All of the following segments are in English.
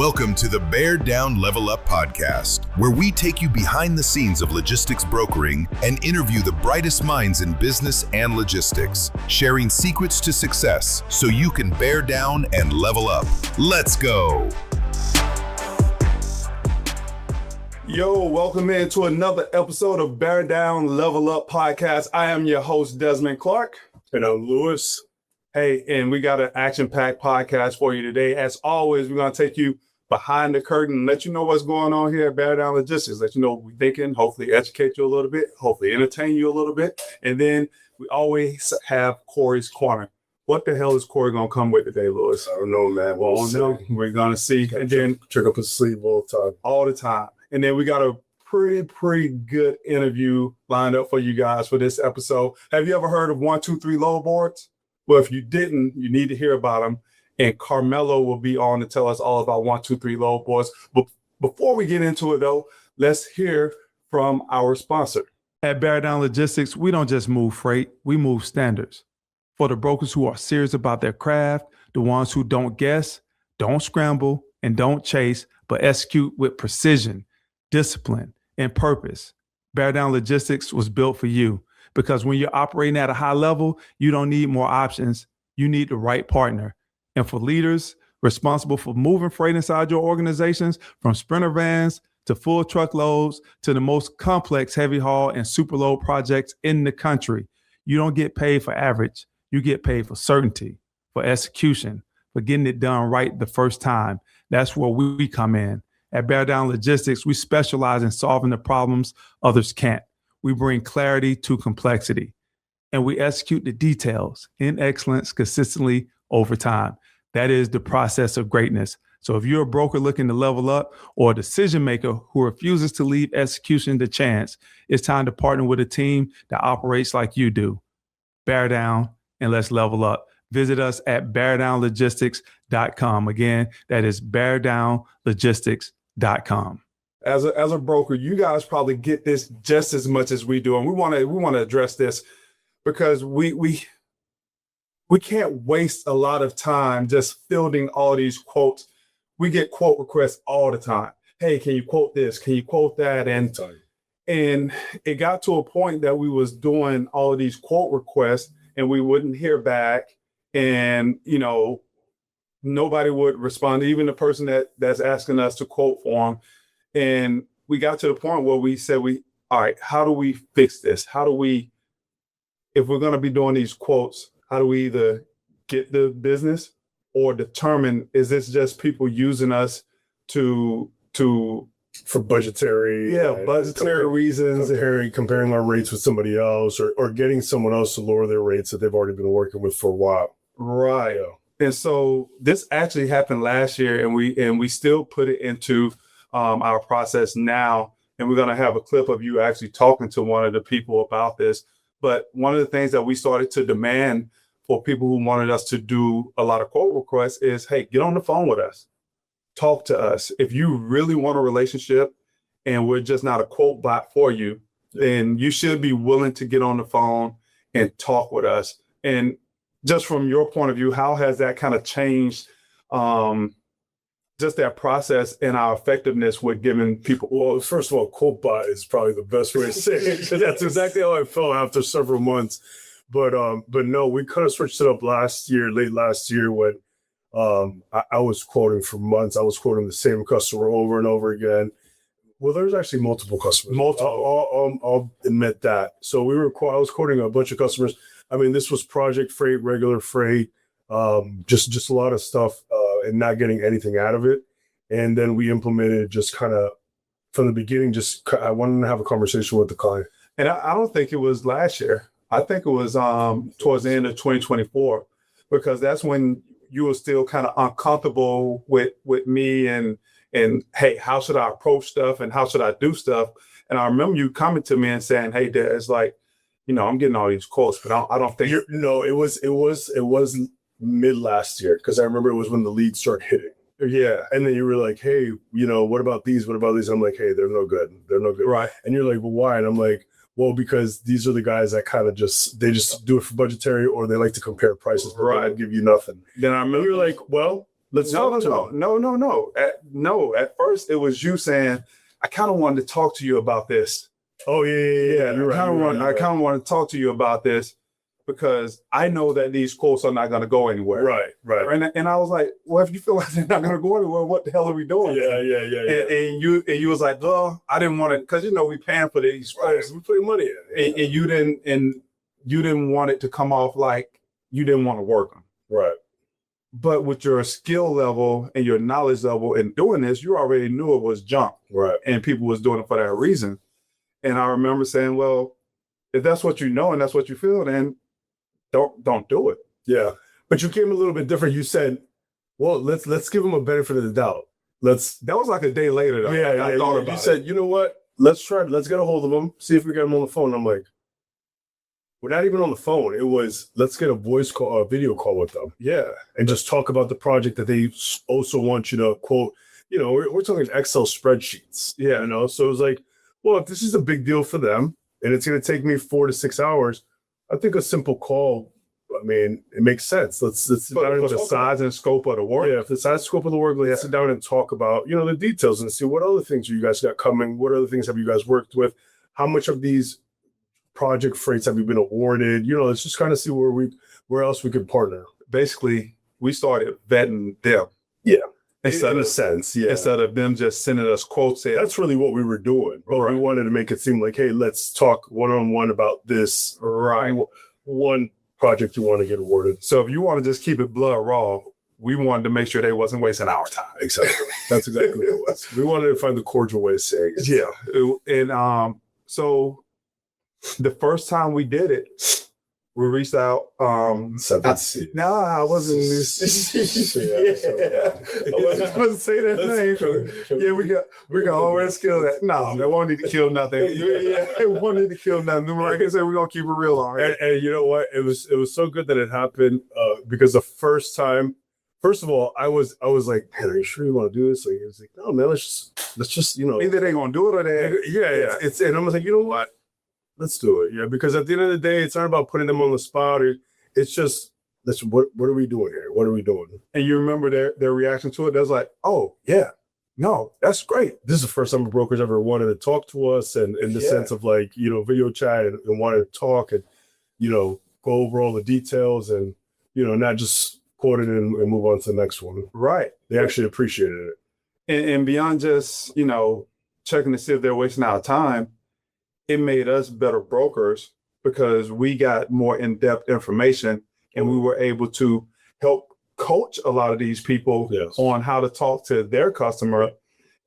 Welcome to the Bear Down Level Up podcast, where we take you behind the scenes of logistics brokering and interview the brightest minds in business and logistics, sharing secrets to success so you can bear down and level up. Let's go. Yo, welcome into another episode of Bear Down Level Up podcast. I am your host, Desmond Clark. And I'm Lewis. Hey, and we got an action-packed podcast for you today. As always, we're going to take you behind the curtain and let you know what's going on here at Bear Down Logistics. Let you know what we're thinking, hopefully educate you a little bit, hopefully entertain you a little bit. And then we always have Corey's Corner. What the hell is Corey going to come with today, Lewis? I don't know, man. We're going to see. And then trick up his sleeve all the time. All the time. And then we got a pretty good interview lined up for you guys for this episode. Have you ever heard of 123 load boards? Well, if you didn't, you need to hear about them. And Carmelo will be on to tell us all about 123 load boards. But before we get into it, though, let's hear from our sponsor. At Bear Down Logistics, we don't just move freight, we move standards. For the brokers who are serious about their craft, the ones who don't guess, don't scramble, and don't chase, but execute with precision, discipline, and purpose. Bear Down Logistics was built for you. Because when you're operating at a high level, you don't need more options. You need the right partner. And for leaders responsible for moving freight inside your organizations, from sprinter vans to full truckloads to the most complex heavy haul and super load projects in the country, you don't get paid for average. You get paid for certainty, for execution, for getting it done right the first time. That's where we come in. At Bear Down Logistics, we specialize in solving the problems others can't. We bring clarity to complexity, and we execute the details in excellence consistently over time. That is the process of greatness. So if you're a broker looking to level up or a decision maker who refuses to leave execution to chance, it's time to partner with a team that operates like you do. Bear down and let's level up. Visit us at beardownlogistics.com. Again, that is beardownlogistics.com. As a broker, you guys probably get this just as much as we do, and we want to address this because we can't waste a lot of time just fielding all these quotes. We get quote requests all the time. Hey, can you quote this? Can you quote that? And it got to a point that we was doing all of these quote requests, and we wouldn't hear back, and nobody would respond, even the person that's asking us to quote for them. And we got to the point where we said, all right, how do we fix this? How do we, if we're going to be doing these quotes, how do we either get the business or determine, is this just people using us for budgetary reasons, comparing our rates with somebody else or getting someone else to lower their rates that they've already been working with for a while. Right. Yeah. And so this actually happened last year, and we still put it into our process now, and we're going to have a clip of you actually talking to one of the people about this. But one of the things that we started to demand for people who wanted us to do a lot of quote requests is, hey, get on the phone with us, talk to us. If you really want a relationship and we're just not a quote bot for you, then you should be willing to get on the phone and talk with us. And just from your point of view, how has that kind of changed just that process and our effectiveness with giving people? Well, first of all, quote bot is probably the best way to say it. That's exactly how I felt after several months. But no, we kind of switched it up late last year when I was quoting for months. I was quoting the same customer over and over again. Well, there's actually multiple customers. I'll admit that. So I was quoting a bunch of customers. I mean, this was project freight, regular freight, just a lot of stuff. And not getting anything out of it. And then we implemented just kind of from the beginning, I wanted to have a conversation with the client. And I don't think it was last year. I think it was towards the end of 2024, because that's when you were still kind of uncomfortable with me and hey, how should I approach stuff and how should I do stuff? And I remember you coming to me and saying, hey, Dad, it's like, I'm getting all these quotes, but I don't think. No, it was mid last year, because I remember it was when the leads started hitting. Yeah. And then you were like, hey, what about these? What about these? I'm like, hey, they're no good. Right. And you're like, well, why? And I'm like, well, because these are the guys that kind of just do it for budgetary, or they like to compare prices, but they don't give you nothing. Then I remember you're like, well, Let's talk to them. No. At first, it was you saying, I kind of wanted to talk to you about this. Oh, yeah. You're right. I kind of want to talk to you about this because I know that these quotes are not going to go anywhere. Right. And I was like, well, if you feel like they're not going to go anywhere, what the hell are we doing? Yeah. And you was like, oh, I didn't want to, because we paying for these. Right. We putting money in. And you didn't want it to come off like you didn't want to work them. Right. But with your skill level and your knowledge level in doing this, you already knew it was junk. Right. And people was doing it for that reason. And I remember saying, well, if that's what you know and that's what you feel, then don't do it. Yeah. But you came a little bit different. You said, well, let's give them a benefit of the doubt. That was like a day later though. I thought about it. You said, you know what? Let's try it. Let's get a hold of them, see if we get them on the phone. I'm like, we're not even on the phone. It was, let's get a voice call or a video call with them. Yeah. And just talk about the project that they also want you to quote. We're talking Excel spreadsheets. Yeah. So it was like, well, if this is a big deal for them and it's going to take me 4 to 6 hours, I think a simple call, it makes sense. Let's sit down and the size and scope of the work. Yeah, if the size and scope of the work, let's sit down and talk about, the details and see what other things you guys got coming. What other things have you guys worked with? How much of these project freights have you been awarded? Let's just kind of see where else we could partner. Basically, we started vetting them. Yeah. Instead of them just sending us quotes. That's really what we were doing. But we wanted to make it seem like, hey, let's talk one-on-one about this. Right. One project you want to get awarded. So if you want to just keep it blood raw, we wanted to make sure they wasn't wasting our time. Exactly. That's exactly what it was. We wanted to find the cordial way of saying it. Yeah. And so the first time we did it, we reached out. I wasn't. I wasn't say that name. Yeah, we got always kill that. No, they won't need to kill nothing. They won't need to kill nothing. Like I said, we're gonna keep it real on. And you know what? It was so good that it happened because the first time, first of all, I was like, man, are you sure you want to do this? So he was like, no, man, let's just either they're gonna do it or they. And I'm like, you know what? Let's do it. Yeah, because at the end of the day, it's not about putting them on the spot. It's just, what are we doing here? What are we doing? And you remember their reaction to it? They was like, oh, yeah, no, that's great. This is the first time a broker's ever wanted to talk to us and in the sense of like, video chat and wanted to talk and, go over all the details and, not just quote it and move on to the next one. Right. They actually appreciated it. And beyond just, checking to see if they're wasting our time, it made us better brokers because we got more in-depth information and we were able to help coach a lot of these people on how to talk to their customer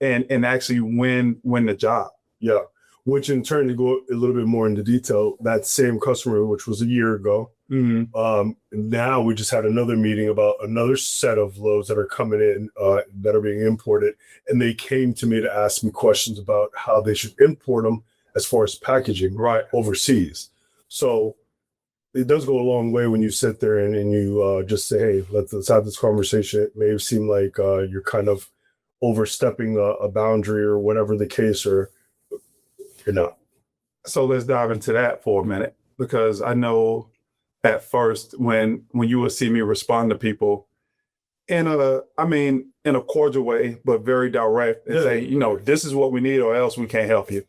and actually win the job. Yeah. Which in turn, to go a little bit more into detail, that same customer, which was a year ago, now we just had another meeting about another set of loads that are coming in that are being imported. And they came to me to ask me questions about how they should import them as far as packaging overseas. So it does go a long way when you sit there and you just say, hey, let's have this conversation. It may seem like you're kind of overstepping a boundary or whatever the case, or you're not. So let's dive into that for a minute, because I know at first when you would see me respond to people in a cordial way, but very direct and say, this is what we need or else we can't help you.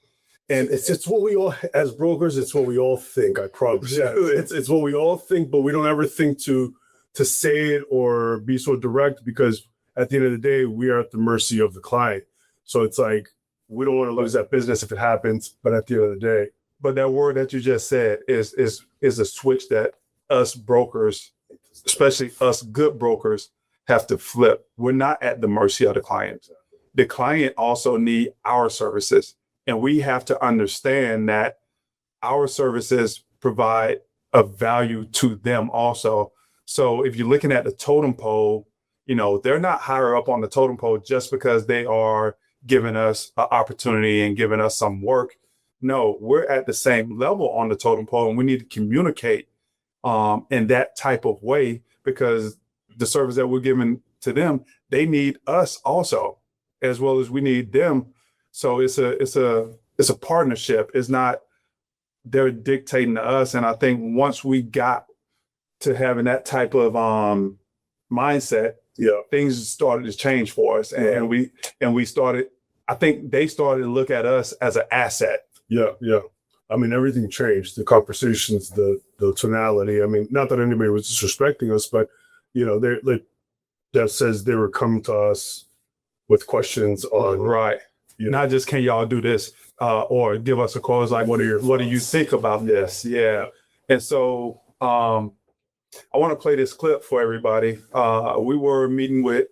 And it's what we all, as brokers, it's what we all think, I promise. Yeah. It's what we all think, but we don't ever think to say it or be so direct, because at the end of the day, we are at the mercy of the client. So it's like, we don't want to lose that business if it happens, but at the end of the day. But that word that you just said is a switch that us brokers, especially us good brokers, have to flip. We're not at the mercy of the client. The client also need our services. And we have to understand that our services provide a value to them also. So if you're looking at the totem pole, they're not higher up on the totem pole just because they are giving us an opportunity and giving us some work. No, we're at the same level on the totem pole, and we need to communicate in that type of way, because the service that we're giving to them, they need us also, as well as we need them. So it's a partnership. It's not they're dictating to us. And I think once we got to having that type of mindset, things started to change for us, and we started. I think they started to look at us as an asset. Yeah. I mean, everything changed. The conversations, the tonality. I mean, not that anybody was disrespecting us, but they like that says they were coming to us with questions on not just can y'all do this or give us a call. It's like, what do you think about this? Yeah. And so I want to play this clip for everybody. We were meeting with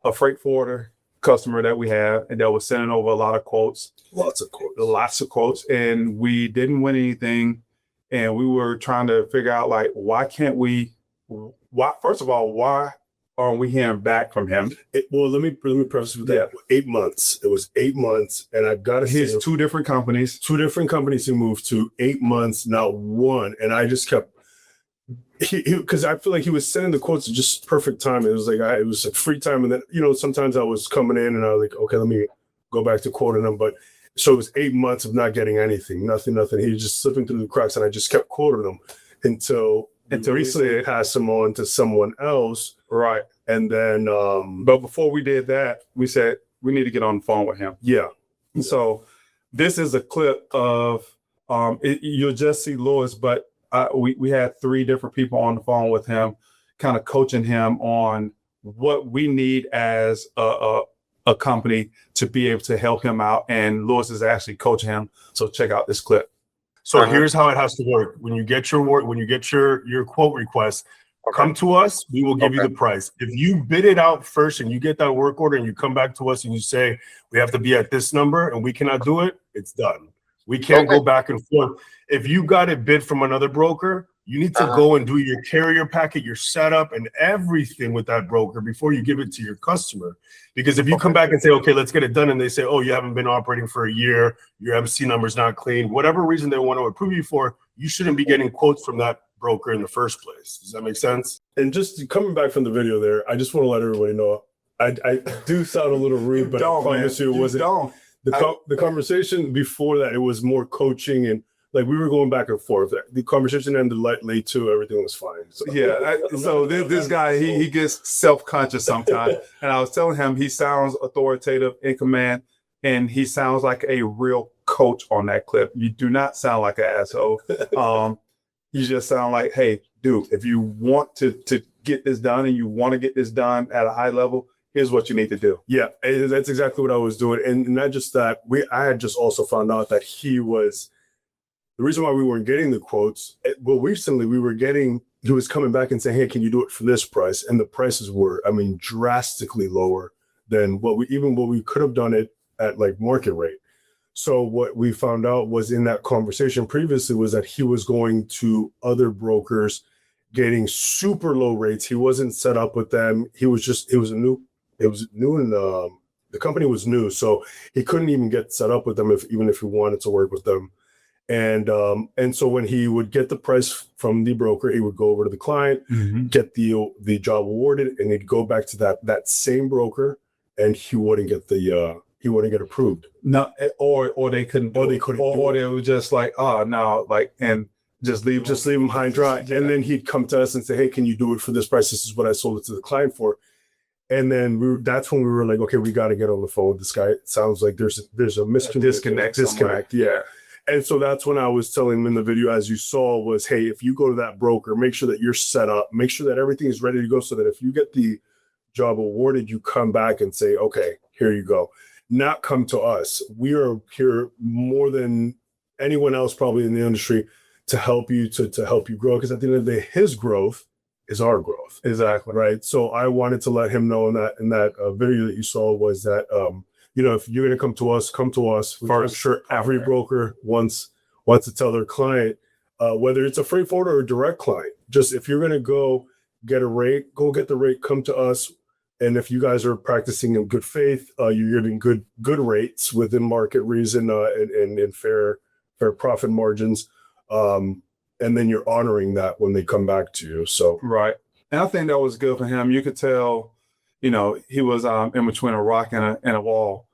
a freight forwarder customer that we have, and that was sending over a lot of quotes. Lots of quotes. And we didn't win anything. And we were trying to figure out, like, why aren't we hearing back from him? Well, let me preface with that. 8 months. It was 8 months. And I've got to say, two different companies he moved to, 8 months, not one. And I just kept, because I feel like he was sending the quotes at just perfect time. It was like, it was a free time. And then, sometimes I was coming in and I was like, okay, let me go back to quoting him. But so it was 8 months of not getting anything, nothing. He was just slipping through the cracks. And I just kept quoting him until recently I passed him on to someone else. Right. And then, but before we did that, we said, we need to get on the phone with him. Yeah. So this is a clip of, you'll just see Lewis, but we had 3 different people on the phone with him, kind of coaching him on what we need as a company to be able to help him out. And Lewis is actually coaching him. So check out this clip. So here's how it has to work. When you get your quote request, come to us, we will give you the price. If you bid it out first and you get that work order and you come back to us and you say, we have to be at this number and we cannot do it, it's done. We can't go back and forth. If you got it bid from another broker, you need to go and do your carrier packet, your setup, and everything with that broker before you give it to your customer. Because if you come back and say, okay, let's get it done, and they say, oh, you haven't been operating for a year, your MC number's not clean, whatever reason they want to approve you for, you shouldn't be getting quotes from that broker in the first place. Does that make sense? And just coming back from the video there, I just want to let everybody know, I do sound a little rude, but I promise you it wasn't. The conversation before that, it was more coaching and like we were going back and forth. The conversation ended late too. Everything was fine. So. So this guy, he gets self-conscious sometimes. And I was telling him he sounds authoritative, in command, and he sounds like a real coach on that clip. You do not sound like an asshole. You just sound like, hey, dude, if you want to get this done and you want to get this done at a high level, here's what you need to do. Yeah, and that's exactly what I was doing. And not just that, I had just also found out that he was, the reason why we weren't getting the quotes, recently he was coming back and saying, hey, can you do it for this price? And the prices were, drastically lower than what we could have done it at like market rate. So what we found out was in that conversation previously was that he was going to other brokers getting super low rates. He wasn't set up with them. It was new and the company was new. So he couldn't even get set up with them even if he wanted to work with them. And so when he would get the price from the broker, he would go over to the client, get the job awarded, and he'd go back to that same broker, and he wouldn't get approved. No, or they couldn't, or they were just like, oh no, like, and just leave him high and dry. Yeah. And then he'd come to us and say, hey, can you do it for this price? This is what I sold it to the client for. And then that's when we were like, okay, we got to get on the phone with this guy. It sounds like there's a disconnect. Yeah. And so that's when I was telling him in the video, as you saw, was, hey, if you go to that broker, make sure that you're set up, make sure that everything is ready to go so that if you get the job awarded, you come back and say, okay, here you go. Not come to us. We are here more than anyone else probably in the industry to help you to help you grow. Because at the end of the day, his growth is our growth. Exactly. Right. So I wanted to let him know in that video that you saw was that, if you're going to come to us first. I'm sure every broker wants to tell their client, whether it's a freight forwarder or a direct client, just if you're going to go get a rate, go get the rate, come to us. And if you guys are practicing in good faith, you're getting good rates within market reason and fair profit margins. And then you're honoring that when they come back to you. So right. And I think that was good for him. You could tell, he was in between a rock and a wall.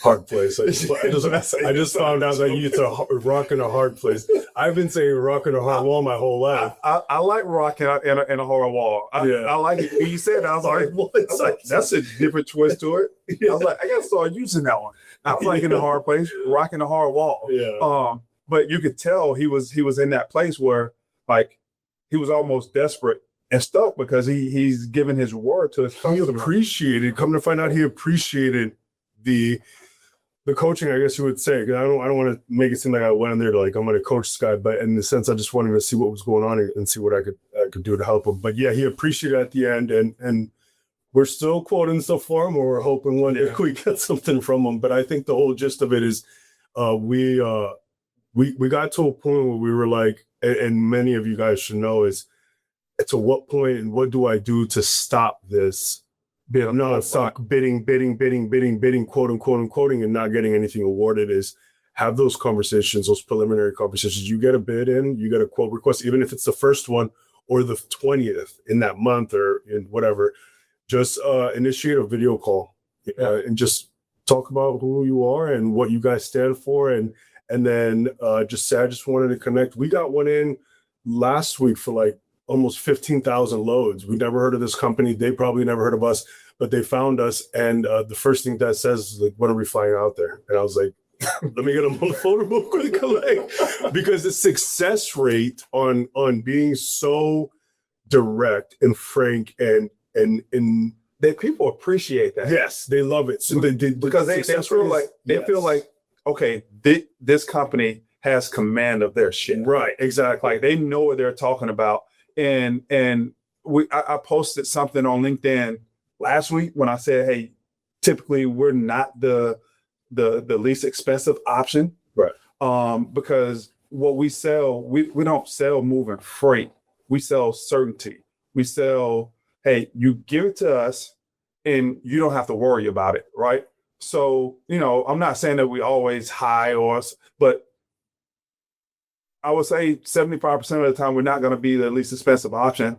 Hard place. I just found out that it's a rock and a hard place. I've been saying rock and a hard wall my whole life. I like rock in a hard wall. I like it. When you said that, I was like, that's a different twist to it. I was like, I gotta start using that one. I was like in a hard place, rocking a hard wall. Yeah. But you could tell he was in that place where like he was almost desperate and stuck because he's given his word to his customer. He appreciated. Come to find out, he appreciated the coaching, I guess you would say. 'Cause I don't want to make it seem like I went in there to like I'm going to coach this guy, but in the sense I just wanted to see what was going on and see what I could do to help him. But yeah, he appreciated it at the end, and we're still quoting stuff for him, or we're hoping one day we get something from him. But I think the whole gist of it is we got to a point where we were like, and many of you guys should know, is to what point and what do I do to stop this non-stop bidding, quoting, and not getting anything awarded? Is have those conversations, those preliminary conversations. You get a bid in, you get a quote request, even if it's the first one or the 20th in that month or in whatever, just initiate a video call and just talk about who you are and what you guys stand for. And then just say, I just wanted to connect. We got one in last week for like almost 15,000 loads. We never heard of this company. They probably never heard of us, but they found us. And the first thing that says is like, when are we flying out there? And I was like, let me get them on the phone real quick. Like, because the success rate on being so direct and frank and that people appreciate that. Yes, they love it. So because they feel like, okay, this company has command of their shit. Right, exactly. Like they know what they're talking about. And I posted something on LinkedIn last week when I said, hey, typically we're not the least expensive option. Right. Because what we sell, we don't sell moving freight. We sell certainty. We sell, hey, you give it to us and you don't have to worry about it, right? So, I'm not saying that we always high but I would say 75% of the time we're not going to be the least expensive option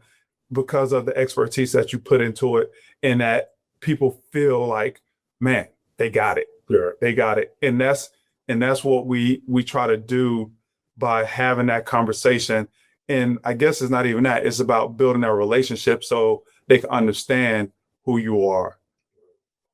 because of the expertise that you put into it and that people feel like, man, they got it. Yeah. They got it. And that's what we try to do by having that conversation. And I guess it's not even that. It's about building that relationship so they can understand who you are,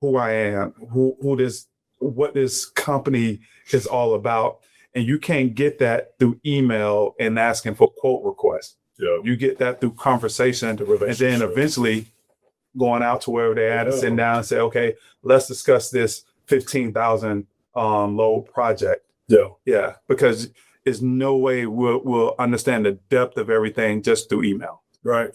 who I am, what this company is all about. And you can't get that through email and asking for quote requests. Yeah. You get that through conversation, and then eventually going out to wherever they're at and sitting down and say, okay, let's discuss this 15,000 load project. Yeah. Yeah. Because there's no way we'll understand the depth of everything just through email. Right.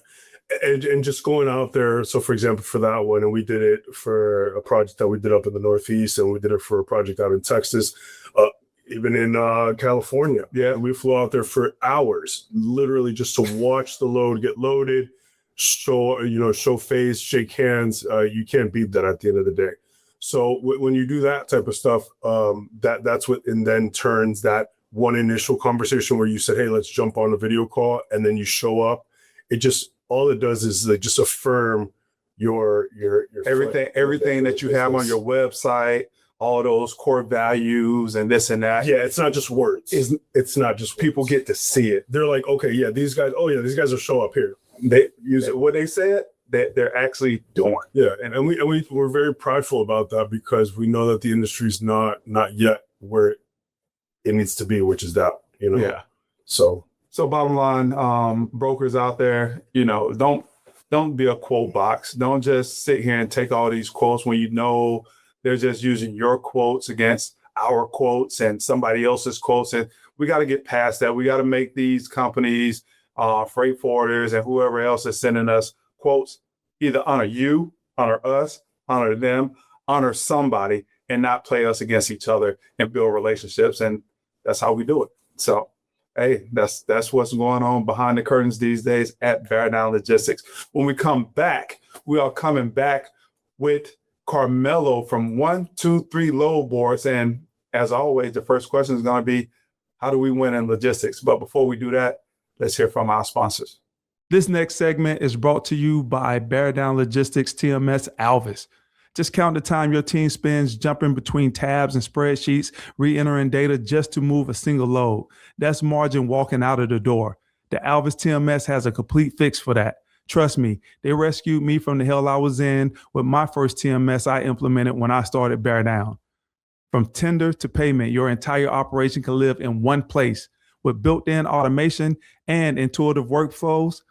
And just going out there. So for example, for that one, and we did it for a project that we did up in the Northeast, and we did it for a project out in Texas, even in California. Yeah. We flew out there for hours, literally just to watch the load get loaded, show face, shake hands. You can't beat that at the end of the day. So when you do that type of stuff, that's what, and then turns that one initial conversation where you said, hey, let's jump on a video call, and then you show up. It just, all it does is like just affirm your everything that you have on your website, all those core values and this and that. Yeah, it's not just words. It's not just people words. Get to see it. They're like, okay, yeah, these guys will show up here. They use it. What they said that they're actually doing. Yeah, and we're very prideful about that because we know that the industry's not yet where it needs to be, which is that, Yeah. So bottom line, brokers out there, don't be a quote box. Don't just sit here and take all these quotes when they're just using your quotes against our quotes and somebody else's quotes. And we got to get past that. We got to make these companies, freight forwarders and whoever else is sending us quotes, either honor you, honor us, honor them, honor somebody, and not play us against each other and build relationships. And that's how we do it. So, hey, that's what's going on behind the curtains these days at Bear Down Logistics. When we come back, we are coming back with Carmelo from 123 Load Boards. And as always, the first question is going to be, how do we win in logistics? But before we do that, let's hear from our sponsors. This next segment is brought to you by Bear Down Logistics TMS Alvis. Just count the time your team spends jumping between tabs and spreadsheets, re-entering data just to move a single load. That's margin walking out of the door. The Alvis TMS has a complete fix for that. Trust me, they rescued me from the hell I was in with my first TMS I implemented when I started Bear Down. From tender to payment, your entire operation can live in one place. With built-in automation and intuitive workflows,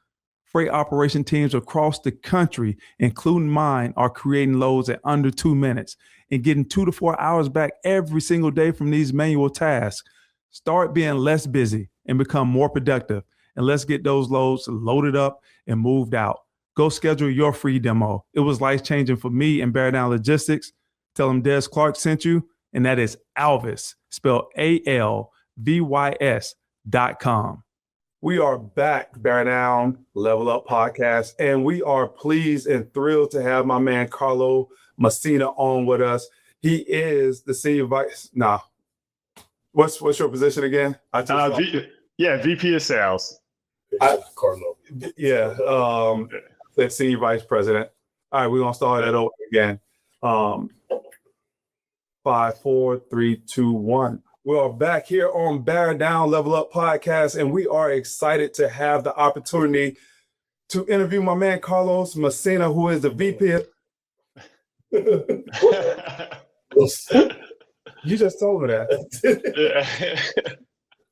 freight operation teams across the country, including mine, are creating loads at under 2 minutes and getting 2 to 4 hours back every single day from these manual tasks. Start being less busy and become more productive. And let's get those loads loaded up and moved out. Go schedule your free demo. It was life-changing for me and Bear Down Logistics. Tell them Des Clark sent you, and that is Alvis, spelled ALVYS.com. We are back, Bear Down Level Up Podcast, and we are pleased and thrilled to have my man Carmelo Messina on with us. He is the senior vice. What's your position again? VP of Sales. Carlo. Yeah, that's senior vice president. All right, we're gonna start that over again. 5, 4, 3, 2, 1. We are back here on Bear Down Level Up Podcast, and we are excited to have the opportunity to interview my man Carlos Messina, who is the VP. You just told me that.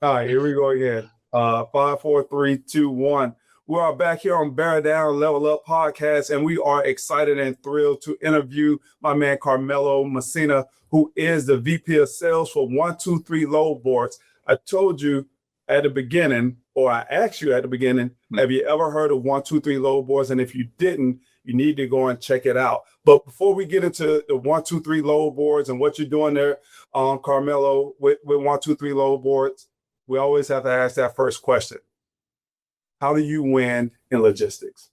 All right, here we go again. 5, 4, 3, 2, 1. We are back here on Bear Down Level Up Podcast, and we are excited and thrilled to interview my man Carmelo Messina, who is the VP of Sales for 123 Load Boards. I told you at the beginning, or I asked you at the beginning, have you ever heard of 123 Load Boards? And if you didn't, you need to go and check it out. But before we get into the 123 Load Boards and what you're doing there, Carmelo, with 123 Load Boards, we always have to ask that first question. How do you win in logistics?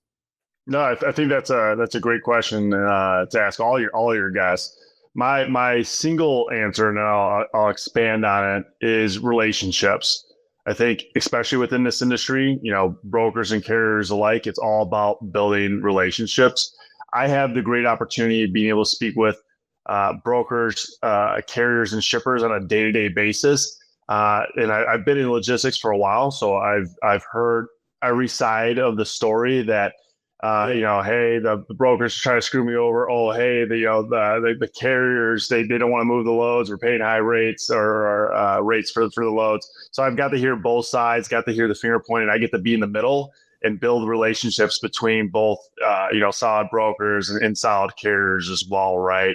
No, I think that's a great question to ask all your guests. My single answer, and I'll expand on it, is relationships. I think, especially within this industry, brokers and carriers alike, it's all about building relationships. I have the great opportunity of being able to speak with brokers, carriers, and shippers on a day-to-day basis. And I've been in logistics for a while, so I've heard every side of the story that, hey, the brokers try to screw me over. Oh, hey, the carriers, they don't want to move the loads. We're paying high rates or rates for the loads. So I've got to hear both sides, got to hear the finger point, and I get to be in the middle and build relationships between both, solid brokers and solid carriers as well, right?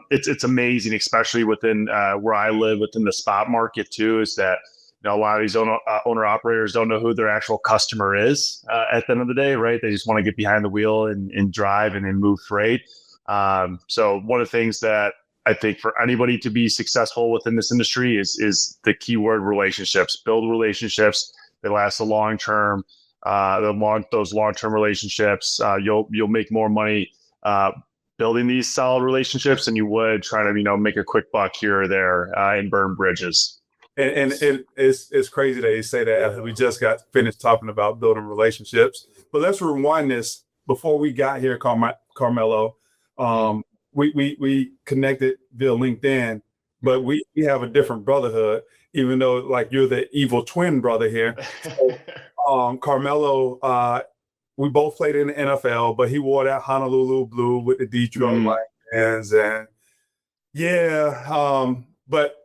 It's amazing, especially within where I live, within the spot market too, is that a lot of these owner operators don't know who their actual customer is at the end of the day, right? They just want to get behind the wheel and drive and move freight. So one of the things that I think for anybody to be successful within this industry is the keyword relationships. Build relationships that last a long term. Those long-term relationships, you'll make more money building these solid relationships than you would trying to make a quick buck here or there and burn bridges. And it's crazy that you say that after we just got finished talking about building relationships. But let's rewind this before we got here, Carmelo. We connected via LinkedIn, but we have a different brotherhood, even though like you're the evil twin brother here. So, Carmelo, we both played in the NFL, but he wore that Honolulu blue with the Detroit Lions, and but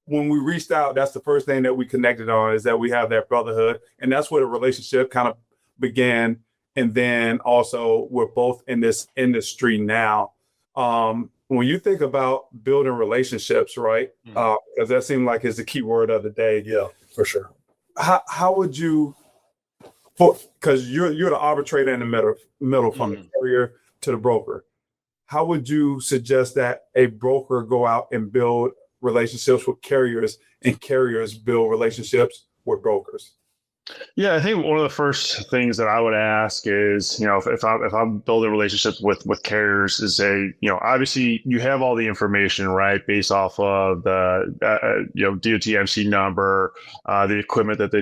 when we reached out, that's the first thing that we connected on, is that we have that brotherhood, and that's where the relationship kind of began. And then also we're both in this industry now. When you think about building relationships, right? Because that seemed like is the key word of the day. Yeah, for sure. How would you, because you're the arbitrator in the middle from the carrier to the broker. How would you suggest that a broker go out and build relationships with carriers and carriers build relationships with brokers? Yeah, I think one of the first things that I would ask is, if I'm building relationships with carriers, is obviously you have all the information, right, based off of the DOT MC number, the equipment that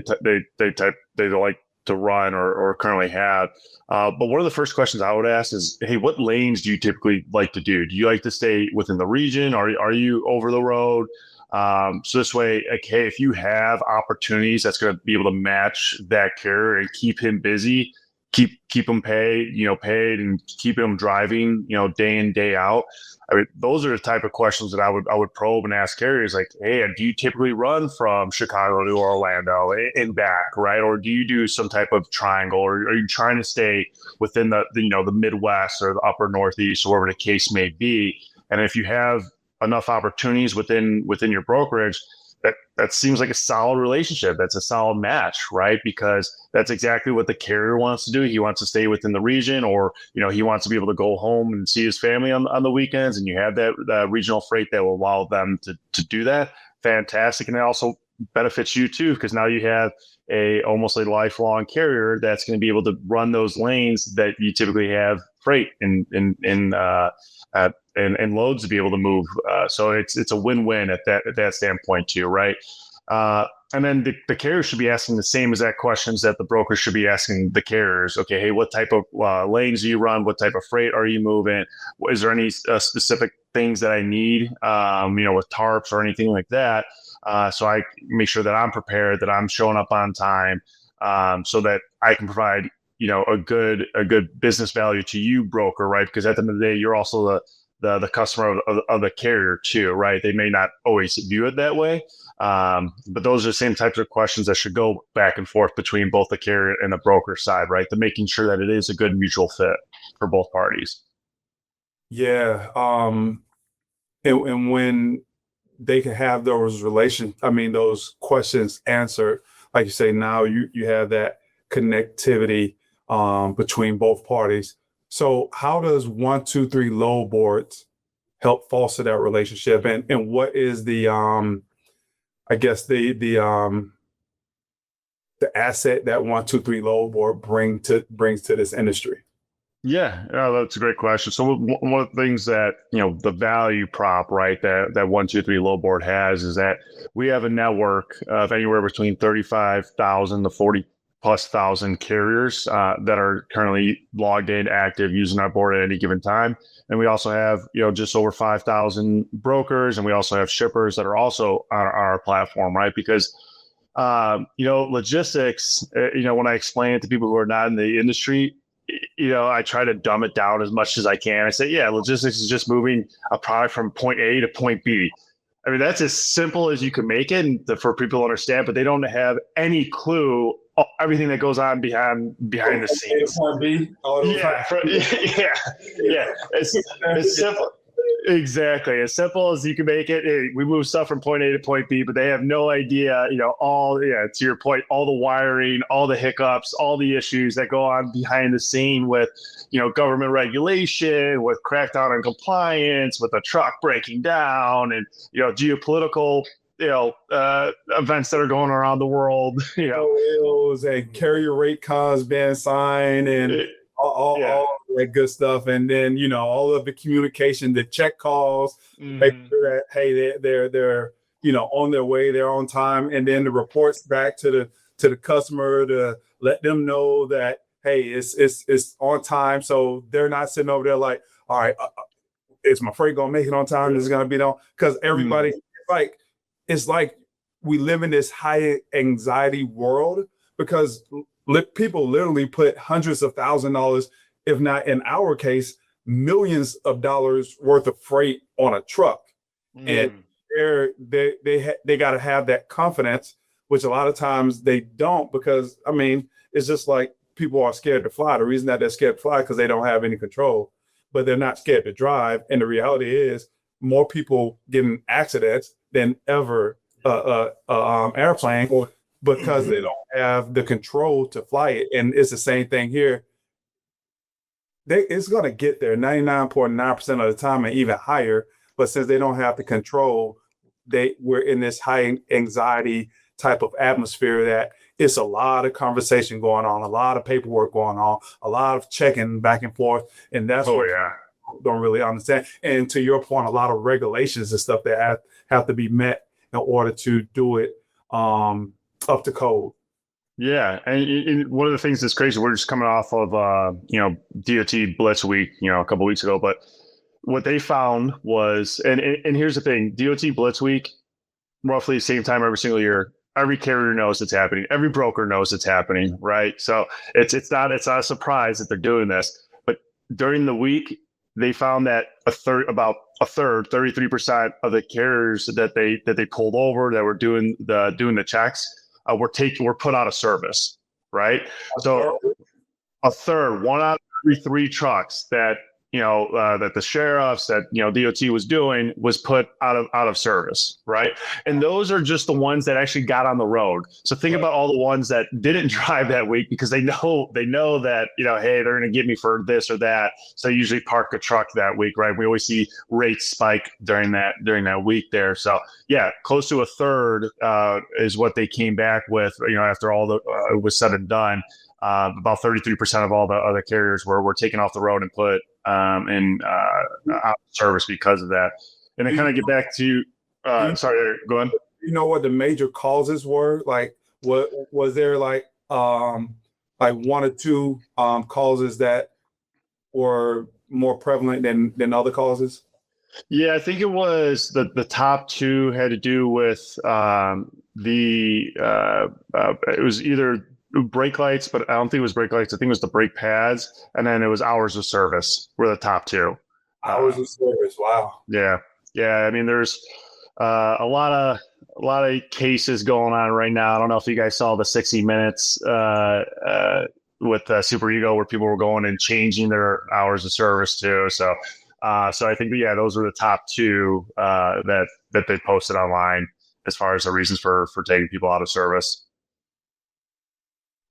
they to run or currently have. But one of the first questions I would ask is, hey, what lanes do you typically like to do? Do you like to stay within the region? Are you over the road? So this way, like, hey, if you have opportunities that's going to be able to match that carrier and keep him busy, keep him paid, and keep him driving, day in, day out. I mean, those are the type of questions that I would probe and ask carriers, like, hey, do you typically run from Chicago to Orlando and back, right? Or do you do some type of triangle, or are you trying to stay within the Midwest or the upper Northeast, or wherever the case may be? And if you have enough opportunities within your brokerage, that seems like a solid relationship. That's a solid match, right? Because that's exactly what the carrier wants to do. He wants to stay within the region, or he wants to be able to go home and see his family on the weekends. And you have that regional freight that will allow them to do that. Fantastic, and it also benefits you too, because now you have almost a lifelong carrier that's going to be able to run those lanes that you typically have freight and loads to be able to move. So it's a win-win at that standpoint too, right? And then the carrier should be asking the same exact questions that the brokers should be asking the carriers. Okay, hey, what type of lanes do you run? What type of freight are you moving? Is there any specific things that I need, with tarps or anything like that? So I make sure that I'm prepared, that I'm showing up on time, so that I can provide, a good business value to you, broker, right? Because at the end of the day, you're also the customer of the carrier too, right? They may not always view it that way, but those are the same types of questions that should go back and forth between both the carrier and the broker side, right? To making sure that it is a good mutual fit for both parties. Yeah. And when they can have those questions answered, like you say, now you have that connectivity between both parties. So how does 1, 2, 3 load boards help foster that relationship? And what is the I guess the asset that 1, 2, 3 load board brings to this industry? Yeah, that's a great question. So one of the things that, the value prop, right, that 1, 2, 3 load board has is that we have a network of anywhere between 35,000 to 40,000+ carriers that are currently logged in, active, using our board at any given time. And we also have, just over 5,000 brokers, and we also have shippers that are also on our platform, right? Because logistics, when I explain it to people who are not in the industry, I try to dumb it down as much as I can. I say, yeah, logistics is just moving a product from point A to point B. I mean, that's as simple as you can make it, and for people to understand, but they don't have any clue everything that goes on behind the scenes. Yeah. It's simple. Exactly. As simple as you can make it. Hey, we move stuff from point A to point B, but they have no idea, to your point, all the wiring, all the hiccups, all the issues that go on behind the scene with, government regulation, with crackdown on compliance, with a truck breaking down, and, geopolitical, events that are going around the world, and carrier rate cards being signed, and all that good stuff. And then, all of the communication, the check calls, make sure that, hey, they're on their way, they're on time. And then the reports back to the customer to let them know that, hey, it's on time. So they're not sitting over there like, all right, is my freight going to make it on time? Is it going to be on? Because everybody, it's like we live in this high anxiety world, because people literally put hundreds of $1,000s, if not in our case, millions of dollars worth of freight on a truck. And they got to have that confidence, which a lot of times they don't, because it's just like people are scared to fly. The reason that they're scared to fly because they don't have any control, but they're not scared to drive. And the reality is more people get in accidents than ever airplane, because they don't have the control to fly it. And it's the same thing here. It's going to get there 99.9% of the time, and even higher. But since they don't have the control, we're in this high anxiety type of atmosphere that it's a lot of conversation going on, a lot of paperwork going on, a lot of checking back and forth. And that's what people don't really understand. And to your point, a lot of regulations and stuff that have to be met in order to do it up to code. Yeah, and one of the things that's crazy, we're just coming off of DOT Blitz Week, a couple weeks ago, but what they found was, and here's the thing, DOT Blitz Week, roughly the same time every single year. Every carrier knows it's happening. Every broker knows it's happening, right? So it's not a surprise that they're doing this. But during the week, they found that about a third, 33% of the carriers that they pulled over that were doing the checks were put out of service, right? So a third, one out of every three trucks that that the sheriffs that DOT was doing was put out of service, right? And those are just the ones that actually got on the road. So think about all the ones that didn't drive that week because they know that hey, they're going to get me for this or that. So they usually park a truck that week, right? We always see rates spike during that week there. So yeah, close to a third is what they came back with. After all it was said and done. About 33% of all the other carriers were taken off the road and put in out of service because of that. And then kind of get back to sorry, go on. You know what the major causes were? Like, what was there like one or two causes that were more prevalent than other causes? Yeah, I think it was the top two had to do with it was either brake lights, but I don't think it was brake lights. I think it was the brake pads, and then it was hours of service were the top two. Hours of service. Wow. Yeah. I mean, there's a lot of cases going on right now. I don't know if you guys saw the 60 Minutes with Super Ego, where people were going and changing their hours of service too. So I think those were the top two that they posted online as far as the reasons for taking people out of service.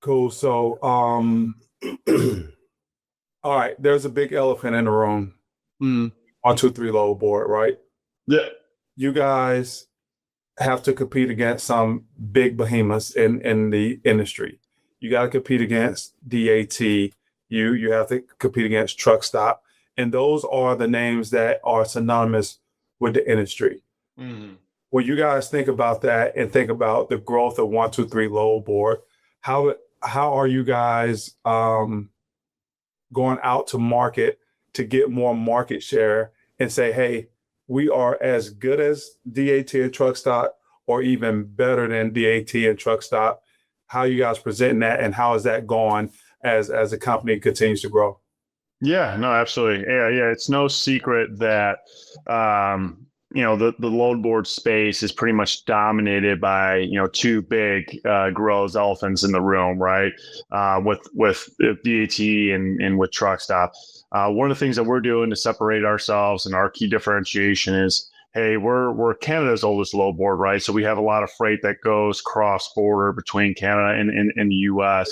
Cool. So, all right, there's a big elephant in the room. 1, 2, 3 load board, right? Yeah. You guys have to compete against some big behemoths in the industry. You got to compete against DAT. You have to compete against Truckstop. And those are the names that are synonymous with the industry. Mm-hmm. When you guys think about that and think about the growth of 1, 2, 3 load board, how are you guys going out to market to get more market share and say, hey, we are as good as DAT and Truckstop or even better than DAT and Truckstop? How are you guys presenting that, and how is that going as the company continues to grow? Yeah, no, absolutely. Yeah. It's no secret that the load board space is pretty much dominated by two big gross elephants in the room, right? With DAT and with Truckstop. One of the things that we're doing to separate ourselves and our key differentiation is, hey, we're Canada's oldest load board, right? So we have a lot of freight that goes cross border between Canada and the U.S.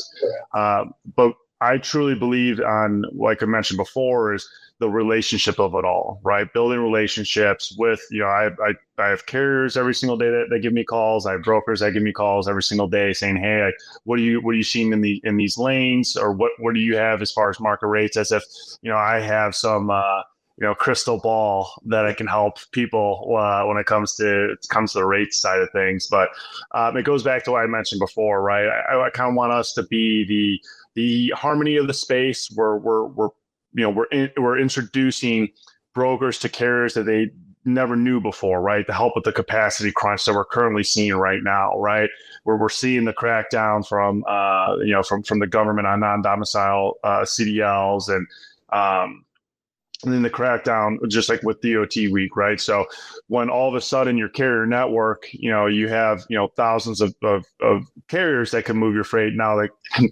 But I truly believe on, like I mentioned before, is the relationship of it all, right? Building relationships with, I have carriers every single day that give me calls. I have brokers that give me calls every single day saying, hey, what are you seeing in these lanes, or what do you have as far as market rates? As if, I have some, crystal ball that I can help people when it comes to the rate side of things. But it goes back to what I mentioned before, right? I kind of want us to be the harmony of the space where we're introducing brokers to carriers that they never knew before, right? To help with the capacity crunch that we're currently seeing right now, right? Where we're seeing the crackdown from the government on non-domicile CDLs and then the crackdown, just like with DOT week, right? So when all of a sudden your carrier network, you have, thousands of carriers that can move your freight, now that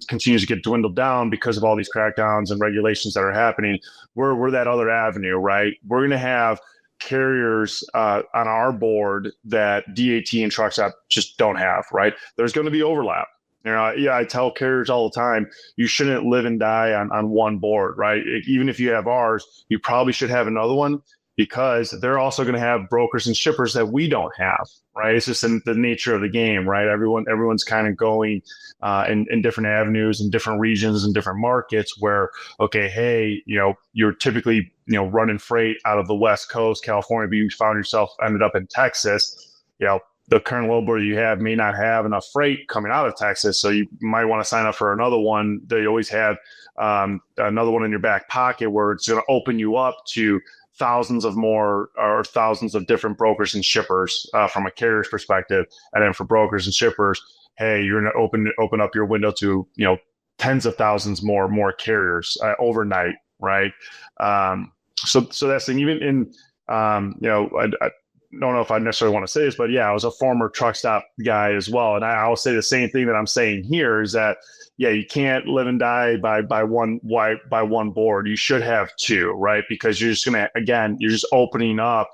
continues to get dwindled down because of all these crackdowns and regulations that are happening. We're that other avenue, right? We're going to have carriers on our board that DAT and Truckstop just don't have, right? There's going to be overlap. I tell carriers all the time, you shouldn't live and die on one board, right? Even if you have ours, you probably should have another one, because they're also going to have brokers and shippers that we don't have, right? It's just in the nature of the game, right? Everyone's kind of going in different avenues and different regions and different markets where, okay, hey, you're typically, running freight out of the West Coast, California, but you found yourself ended up in Texas, the current load board you have may not have enough freight coming out of Texas. So you might want to sign up for another one. They always have another one in your back pocket where it's going to open you up to thousands of different brokers and shippers from a carrier's perspective. And then for brokers and shippers, hey, you're going to open up your window to, tens of thousands more carriers overnight, right? So that's the thing. Even in, I don't know if I necessarily want to say this, but yeah, I was a former truck stop guy as well. And I will say the same thing that I'm saying here is that, yeah, you can't live and die by one board. You should have two, right? Because you're just opening up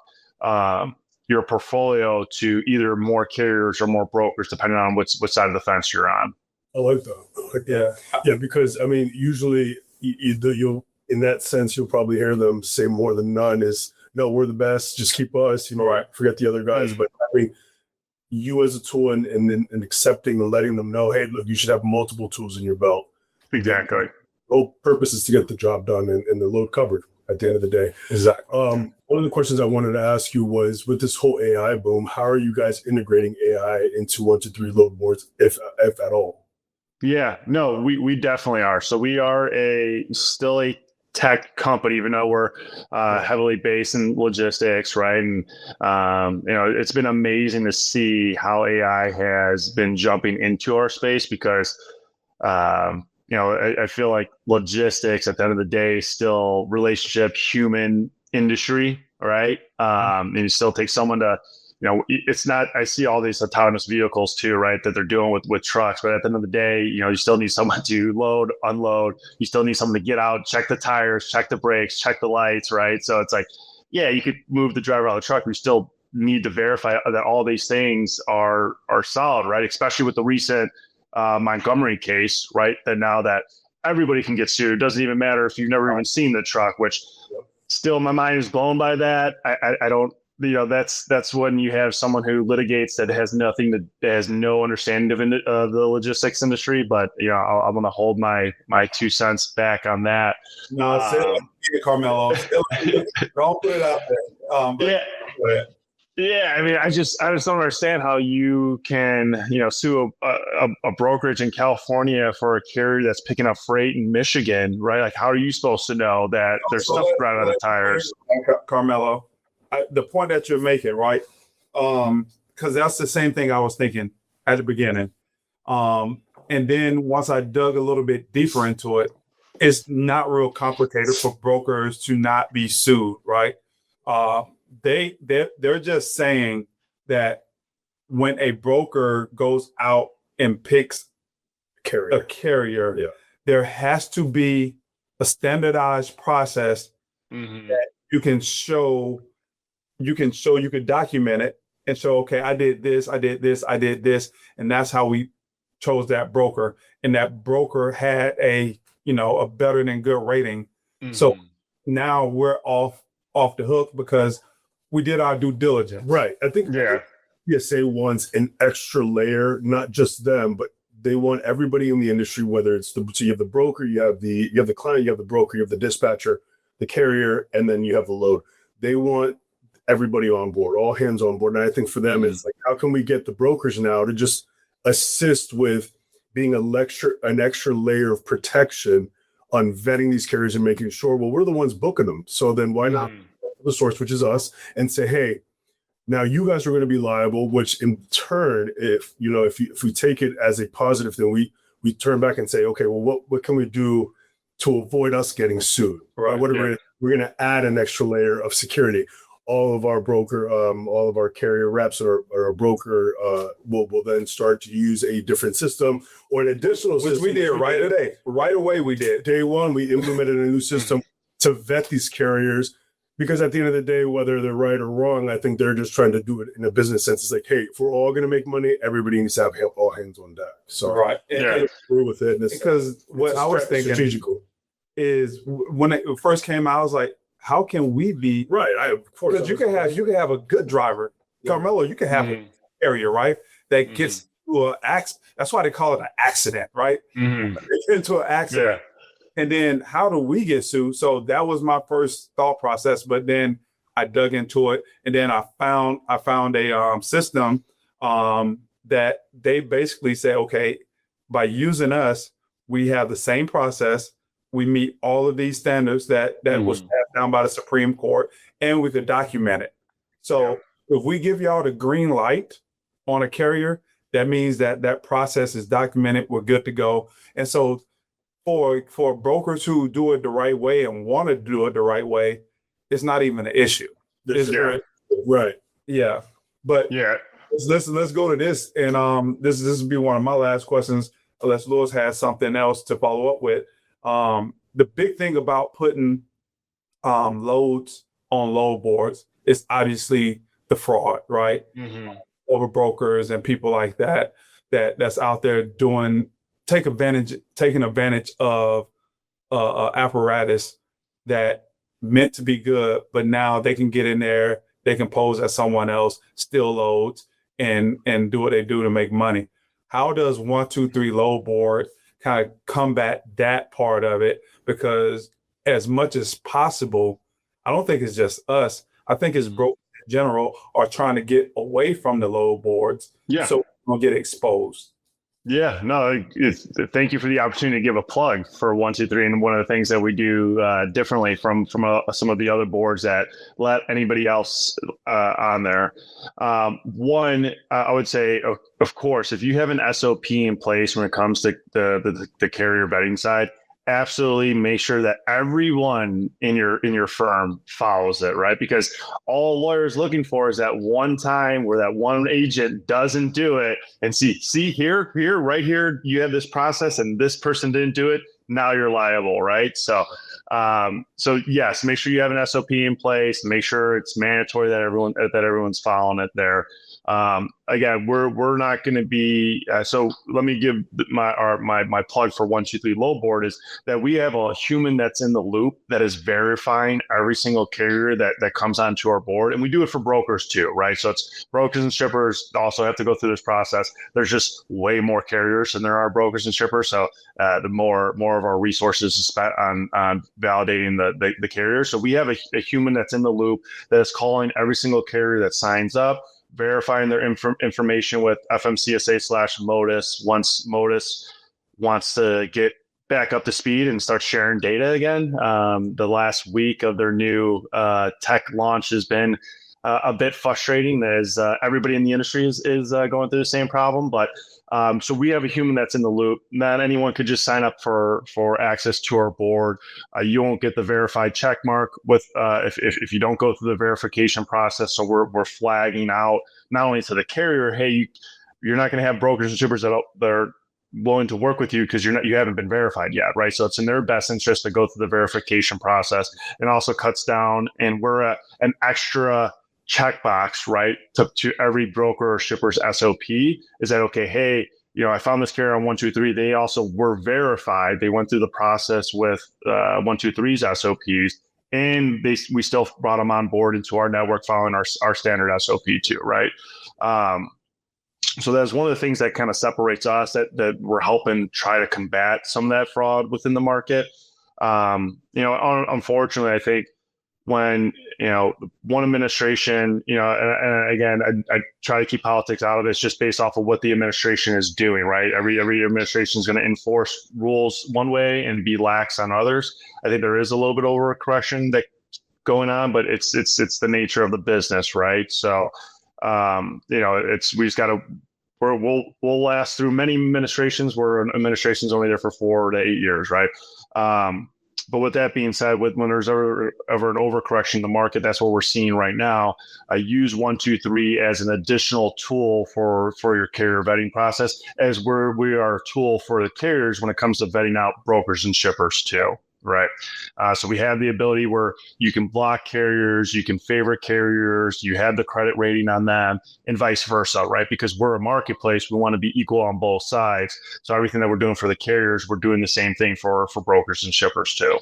your portfolio to either more carriers or more brokers, depending on which side of the fence you're on. I like that. Yeah, because I mean, usually you'll in that sense, you'll probably hear them say more than none is, no, we're the best, just keep us, right. Forget the other guys. But having you as a tool and accepting and letting them know, hey, look, you should have multiple tools in your belt. Exactly. The whole purpose is to get the job done and the load covered at the end of the day. Exactly. One of the questions I wanted to ask you was, with this whole AI boom, how are you guys integrating AI into 1-2-3 load boards, if at all? Yeah, no, we definitely are. So we are still a tech company, even though we're heavily based in logistics, right? And it's been amazing to see how AI has been jumping into our space because I feel like logistics at the end of the day is still relationship, human industry, right? And you still take someone to, it's not, I see all these autonomous vehicles too, right, that they're doing with trucks, but at the end of the day, you still need someone to load, unload. You still need someone to get out, check the tires, check the brakes, check the lights, right? So it's like, yeah, you could move the driver out of the truck. We still need to verify that all these things are solid, right? Especially with the recent Montgomery case, right? That now that everybody can get sued, it doesn't even matter if you've never even seen the truck, which still my mind is blown by that. I don't, that's when you have someone who litigates that has no understanding of the logistics industry. But I'm going to hold my 2 cents back on that. No, Carmelo. Don't put it out there. Yeah, I mean, I just don't understand how you can, sue a brokerage in California for a carrier that's picking up freight in Michigan, right? Like, how are you supposed to know that there's stuff right out of the tires? Carmelo, the point that you're making, right? Because that's the same thing I was thinking at the beginning. And then once I dug a little bit deeper into it, it's not real complicated for brokers to not be sued, right? They're just saying that when a broker goes out and picks a carrier, there has to be a standardized process that you can show, you could document it and show, okay, I did this, and that's how we chose that broker. And that broker had a better than good rating. So now we're off the hook because we did our due diligence. Right. I think PSA wants an extra layer, not just them, but they want everybody in the industry, whether it's so you have the broker, you have the client, you have the broker, you have the dispatcher, the carrier, and then you have the load. They want everybody on board, all hands on board. And I think for them, it's like, how can we get the brokers now to just assist with being an extra layer of protection on vetting these carriers and making sure, well, we're the ones booking them. So then why not the source, which is us, and say, hey, now you guys are going to be liable, which in turn, if we take it as a positive, then we turn back and say, okay, well, what can we do to avoid us getting sued? Right? We're going to add an extra layer of security. All of our broker, all of our carrier reps or a broker will then start to use a different system or an additional system. Which we did right away. We did. Day one, we implemented a new system to vet these carriers. Because at the end of the day, whether they're right or wrong, I think they're just trying to do it in a business sense. It's like, hey, if we're all going to make money, everybody needs to have all hands on deck. So right, and through with it. Because what I was thinking is when it first came out, I was like, how can we be right? Of course, because you can have a good driver, Carmelo. You can have an area right that gets to an accident. That's why they call it an accident, right? They get into an accident. Yeah. And then how do we get sued? So that was my first thought process. But then I dug into it, and then I found a system that they basically say, okay, by using us, we have the same process. We meet all of these standards that was passed down by the Supreme Court, and we could document it. So if we give y'all the green light on a carrier, that means that process is documented. We're good to go. And so for brokers who do it the right way and want to do it the right way, it's not even an issue. Right. Yeah. But let's go to this. And this will be one of my last questions, unless Lewis has something else to follow up with. The big thing about putting loads on load boards is obviously the fraud, right? Over brokers and people like that's out there taking advantage of apparatus that meant to be good, but now they can get in there, they can pose as someone else, steal loads, and do what they do to make money. How does 123 Load Board kind of combat that part of it? Because as much as possible, I don't think it's just us. I think it's brokers in general are trying to get away from the load boards, so we don't get exposed. Yeah, no, thank you for the opportunity to give a plug for 123. And one of the things that we do differently from some of the other boards that let anybody else on there. One, I would say, of course, if you have an SOP in place when it comes to the carrier vetting side, absolutely make sure that everyone in your firm follows it, right? Because all a lawyer is looking for is that one time where that one agent doesn't do it and see here, right here, you have this process and this person didn't do it. Now you're liable, right? So yes, make sure you have an SOP in place. Make sure it's mandatory that everyone's following it there. Again, we're not going to be. So let me give my plug for 123 Load Board is that we have a human that's in the loop that is verifying every single carrier that comes onto our board, and we do it for brokers too, right? So it's brokers and shippers also have to go through this process. There's just way more carriers than there are brokers and shippers, so the more of our resources is spent on validating the carrier. So we have a human that's in the loop that is calling every single carrier that signs up, verifying their information with FMCSA/Modus. Once Modus wants to get back up to speed and start sharing data again, the last week of their new tech launch has been a bit frustrating, as everybody in the industry is going through the same problem. But so we have a human that's in the loop. Not anyone could just sign up for access to our board. You won't get the verified check mark with if you don't go through the verification process. So we're flagging out not only to the carrier, hey, you're not going to have brokers and shippers that are willing to work with you because you haven't been verified yet, right? So it's in their best interest to go through the verification process, and also cuts down. And we're an extra checkbox, right, to every broker or shipper's SOP is that, okay, hey, I found this carrier on 123. They also were verified. They went through the process with 123's SOPs, and we still brought them on board into our network following our standard SOP too, right? So that's one of the things that kind of separates us that we're helping try to combat some of that fraud within the market. Unfortunately, I think when one administration, and again, I try to keep politics out of it. It's just based off of what the administration is doing, right? Every administration is going to enforce rules one way and be lax on others. I think there is a little bit of overcorrection that going on, but it's the nature of the business, right? So, we just got to. We'll last through many administrations. Where an administration's only there for 4 to 8 years, right? But with that being said, when there's ever an overcorrection in the market, that's what we're seeing right now. Use 123 as an additional tool for your carrier vetting process, as we are a tool for the carriers when it comes to vetting out brokers and shippers too, right? So we have the ability where you can block carriers, you can favorite carriers, you have the credit rating on them, and vice versa, right? Because we're a marketplace, we want to be equal on both sides. So everything that we're doing for the carriers, we're doing the same thing for brokers and shippers too.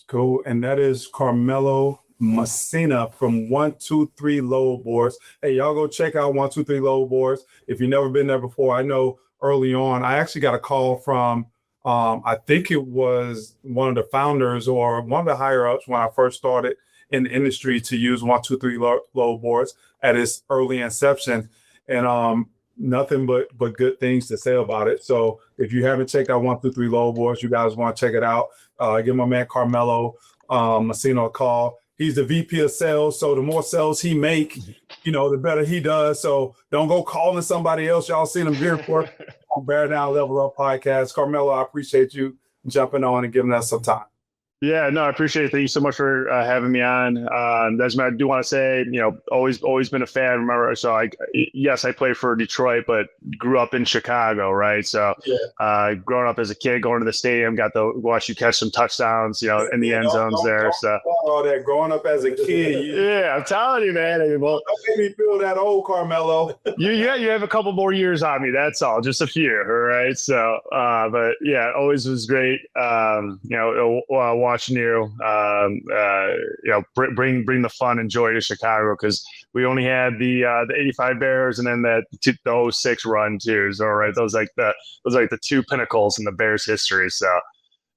Cool. And that is Carmelo Messina from 123 Load Boards. Hey, y'all go check out 123 Load Boards. If you've never been there before, I know early on, I actually got a call from I think it was one of the founders or one of the higher ups when I first started in the industry to use 123 Load Boards at its early inception. and nothing but good things to say about it. So if you haven't checked out 123 Load Boards, you guys want to check it out. Give my man Carmelo Messina a call. He's the VP of sales, so the more sales he make, the better he does. So don't go calling somebody else. Y'all seen him here for on Bear Down Level Up podcast. Carmelo, I appreciate you jumping on and giving us some time. Yeah, no, I appreciate it. Thank you so much for having me on. Desmond, I do want to say, always been a fan. Remember, so yes, I played for Detroit, but grew up in Chicago, right? So, growing up as a kid, going to the stadium, got to watch you catch some touchdowns, in the end zones there. So, all that growing up as a kid. Yeah, I'm telling you, man. Don't make me feel that old, Carmelo. You have a couple more years on me. That's all, just a few, all right? So, but yeah, always was great. Watching you, bring the fun and joy to Chicago, because we only had the 85 Bears and then the 06 run too. So right, those like the two pinnacles in the Bears history. So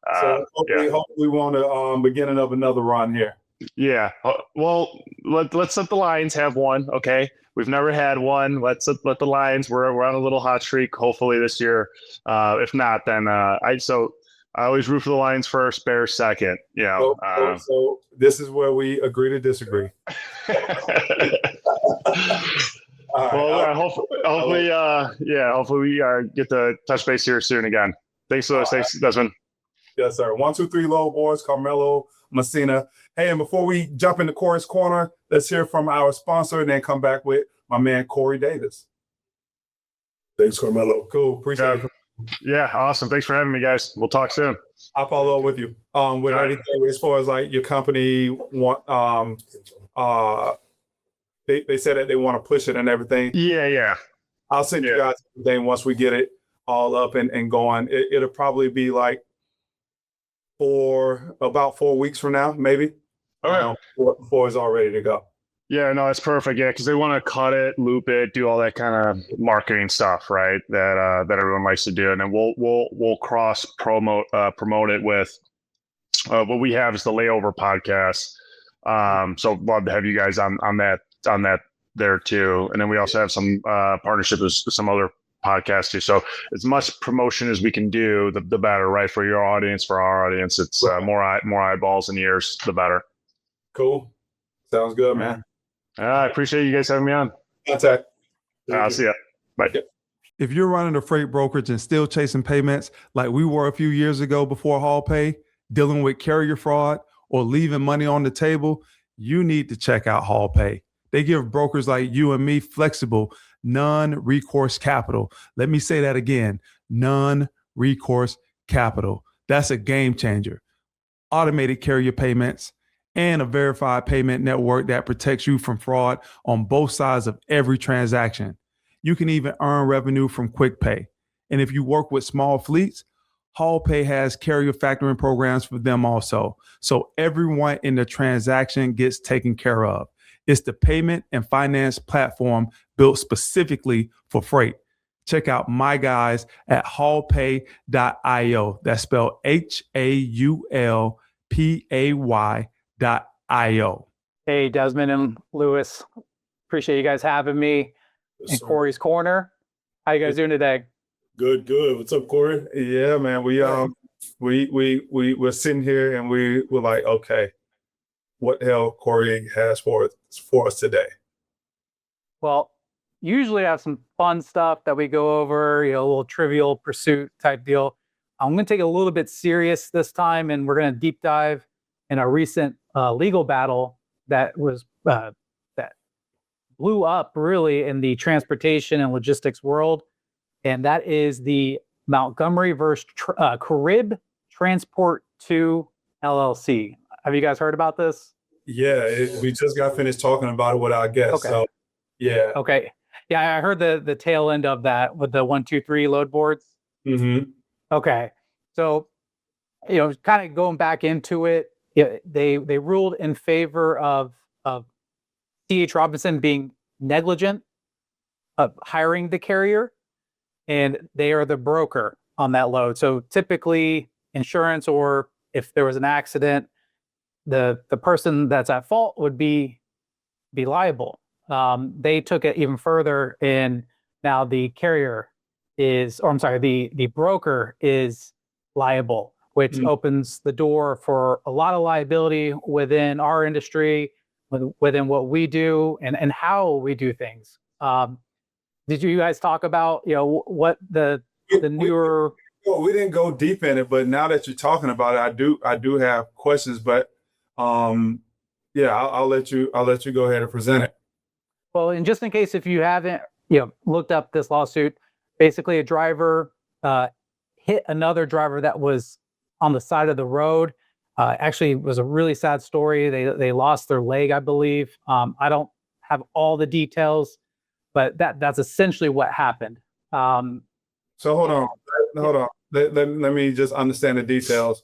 hopefully we want a beginning of another run here. Yeah. Well, let's let the Lions have one. Okay. We've never had one. Let the Lions. We're on a little hot streak. Hopefully this year. If not, then I always root for the Lions first, Bears second. So this is where we agree to disagree. Hopefully we get to touch base here soon again. Thanks, Lewis. Thanks, Desmond. Yes, sir. 123 Load Boards, Carmelo Messina. Hey, and before we jump into Corey's Corner, let's hear from our sponsor and then come back with my man Corey Davis. Thanks, Carmelo. Cool. Appreciate it. Yeah, awesome. Thanks for having me, guys. We'll talk soon. I'll follow up with you. With anything as far as like your company want they said that they want to push it and everything. Yeah. I'll send you guys everything once we get it all up and going. It'll probably be like about 4 weeks from now, maybe. All right. Before it's all ready to go. Yeah, no, it's perfect. Yeah, because they want to cut it, loop it, do all that kind of marketing stuff, right? That everyone likes to do, and then we'll cross promote it with what we have is the Layover podcast. So love to have you guys on that there too, and then we also have some partnership with some other podcasts too. So as much promotion as we can do, the better, right? For your audience, for our audience, it's more eyeballs and ears, the better. Cool. Sounds good, man. I appreciate you guys having me on. Contact. I'll see ya. Bye. If you're running a freight brokerage and still chasing payments like we were a few years ago before Hall Pay, dealing with carrier fraud or leaving money on the table, you need to check out Hall Pay. They give brokers like you and me flexible, non-recourse capital. Let me say that again, non-recourse capital. That's a game changer. Automated carrier payments, and a verified payment network that protects you from fraud on both sides of every transaction. You can even earn revenue from quick pay. And if you work with small fleets, Hall Pay has carrier factoring programs for them also. So everyone in the transaction gets taken care of. It's the payment and finance platform built specifically for freight. Check out my guys at hallpay.io. That's spelled HAULPAY.io. Hey, Desmond and Lewis. Appreciate you guys having me in Corey's Corner. How you guys doing today? Good. What's up, Corey? Yeah, man. We're sitting here and we're like, okay, what the hell Corey has for us today? Well, usually I have some fun stuff that we go over, a little trivial pursuit type deal. I'm going to take it a little bit serious this time, and we're going to deep dive in a recent legal battle that was that blew up really in the transportation and logistics world, and that is the Montgomery versus Carib Transport 2 LLC. Have you guys heard about this? Yeah, we just got finished talking about it with our guests. Okay. So, yeah. Okay. Yeah, I heard the tail end of that with the 123 load boards. Mm-hmm. Okay. So, kind of going back into it, they ruled in favor of C.H. Robinson being negligent of hiring the carrier, and they are the broker on that load. So typically insurance, or if there was an accident, the person that's at fault would be liable. they took it even further, and now the carrier is, or I'm sorry, the broker is liable, which opens the door for a lot of liability within our industry, within what we do, and how we do things. Did you guys talk about, what the newer? Well, we didn't go deep in it, but now that you're talking about it, I do have questions, but yeah, I'll let you go ahead and present it. Well, and just in case if you haven't, looked up this lawsuit, basically a driver hit another driver that was on the side of the road. Actually, it was a really sad story. They lost their leg, I believe. I don't have all the details, but that's essentially what happened. So hold on. Let me just understand the details.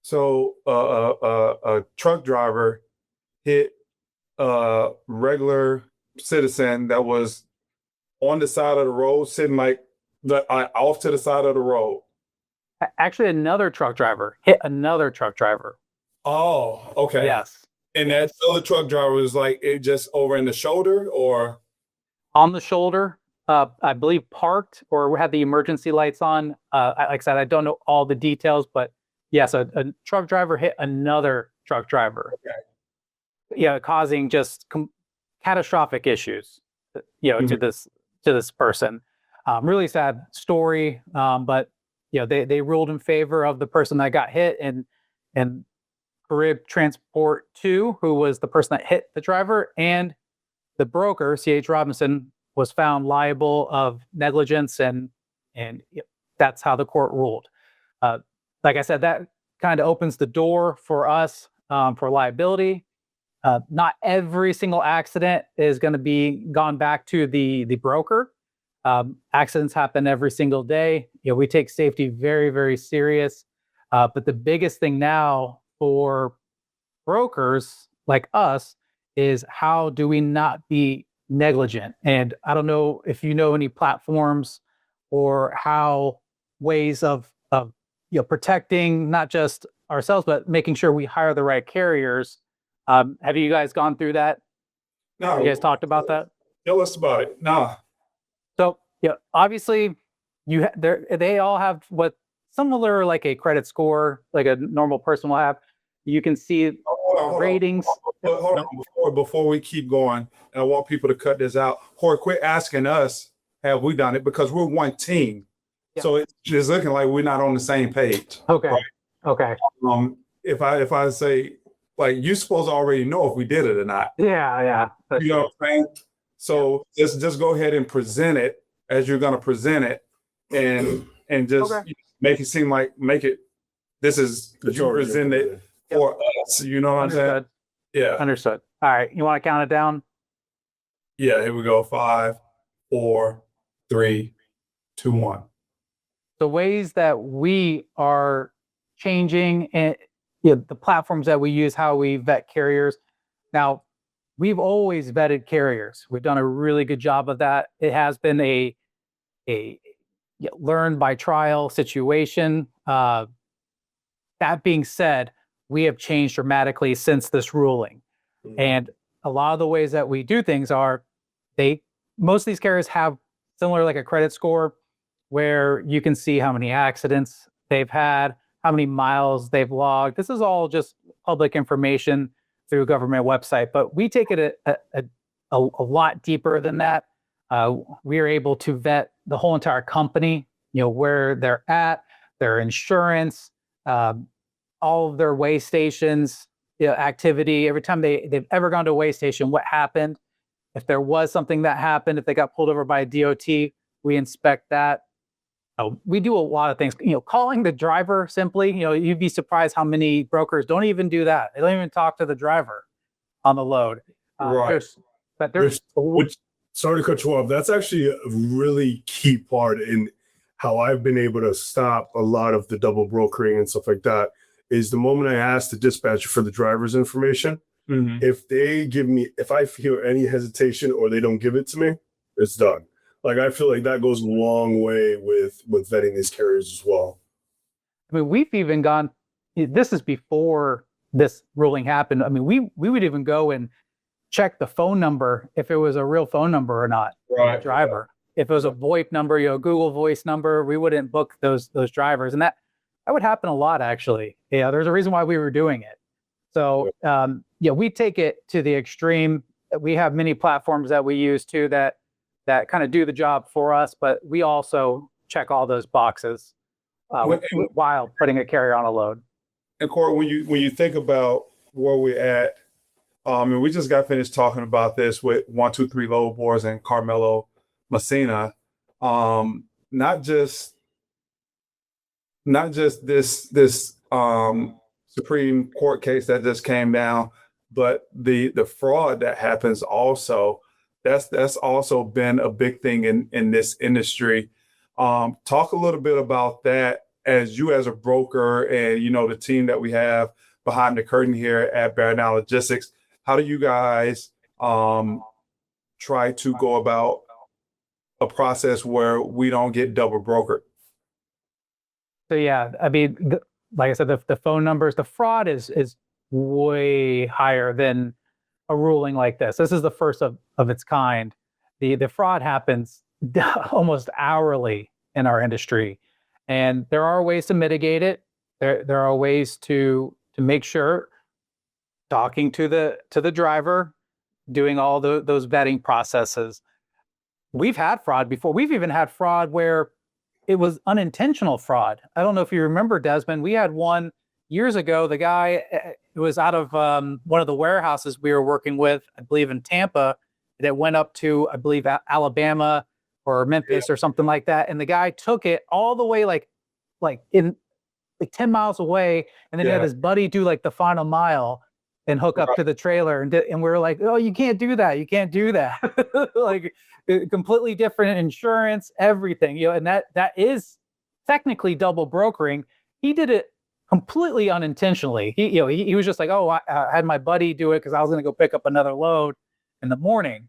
So a truck driver hit a regular citizen that was on the side of the road, sitting like off to the side of the road. Actually, another truck driver hit another truck driver. Oh, okay. Yes. And that other truck driver was like it just over in the shoulder or on the shoulder, I believe parked or had the emergency lights on. Like I said, I don't know all the details, but yes, a truck driver hit another truck driver. Okay. Yeah, causing just catastrophic issues, to this person. Really sad story, but they ruled in favor of the person that got hit, and Carib Transport 2, who was the person that hit the driver, and the broker, C.H. Robinson, was found liable of negligence, and that's how the court ruled. Like I said, that kind of opens the door for us for liability. Not every single accident is going to be gone back to the broker. Accidents happen every single day. We take safety very, very serious. But the biggest thing now for brokers like us is how do we not be negligent? And I don't know if you know any platforms or how ways of protecting not just ourselves, but making sure we hire the right carriers. Have you guys gone through that? no? Have you guys talked about that? Tell us about it. No. So obviously they all have what similar like a credit score, like a normal person will have. You can see ratings. Hold on. Before we keep going, and I want people to cut this out. Jorge, quit asking us, have we done it? Because we're one team. Yeah. So it's just looking like we're not on the same page. Okay. Right? Okay. If I say, like, you're supposed to already know if we did it or not. Yeah. You know what I'm saying? So just go ahead and present it as you're going to present it, and just make it. This is you present it for us. You know what I'm saying? Yeah. Understood. All right. You want to count it down? Yeah. Here we go. 5, 4, 3, 2, 1. The ways that we are changing and the platforms that we use, how we vet carriers. Now, we've always vetted carriers. We've done a really good job of that. It has been a learn by trial situation. That being said, we have changed dramatically since this ruling. Mm-hmm. And a lot of the ways that we do things are most of these carriers have similar like a credit score where you can see how many accidents they've had, how many miles they've logged. This is all just public information through a government website, but we take it a lot deeper than that. We are able to vet the whole entire company, where they're at, their insurance, all of their weigh stations, activity. Every time they've ever gone to a weigh station, what happened? If there was something that happened, if they got pulled over by a DOT, we inspect that. We do a lot of things. Calling the driver simply, you'd be surprised how many brokers don't even do that. They don't even talk to the driver on the load. Right. Sorry to cut you off. That's actually a really key part in how I've been able to stop a lot of the double brokering and stuff like that. Is the moment I ask the dispatcher for the driver's information, mm-hmm. if I feel any hesitation or they don't give it to me, it's done. Like, I feel like that goes a long way with vetting these carriers as well. I mean, we've even gone, this is before this ruling happened. I mean, we would even go and check the phone number if it was a real phone number or not. Right. Driver. If it was a VoIP number, Google Voice number, we wouldn't book those drivers, and that would happen a lot actually. Yeah, there's a reason why we were doing it. So we take it to the extreme. We have many platforms that we use too that kind of do the job for us, but we also check all those boxes while putting a carrier on a load. And Corey, when you think about where we're at, and we just got finished talking about this with 123 Load Boards and Carmelo Messina, not just this Supreme Court case that just came down, but the fraud that happens also. That's also been a big thing in this industry. Talk a little bit about that as a broker and the team that we have behind the curtain here at Bear Down Logistics. How do you guys try to go about a process where we don't get double brokered? So yeah, I mean, like I said, the phone numbers, the fraud is way higher than a ruling like this. This is the first of its kind. The fraud happens almost hourly in our industry, and there are ways to mitigate it. There are ways to make sure, talking to the driver, doing all those vetting processes. We've had fraud before. We've even had fraud where it was unintentional fraud. I don't know if you remember, Desmond. We had one years ago. The guy, it was out of one of the warehouses we were working with, I believe in Tampa, that went up to, I believe, Alabama or Memphis or something like that. And the guy took it all the way like 10 miles away, and then he had his buddy do like the final mile and hook up to the trailer, and we were like, oh, you can't do that. You can't do that. Like completely different insurance, everything, and that is technically double brokering. He did it completely unintentionally. He was just like, oh, I had my buddy do it because I was going to go pick up another load in the morning.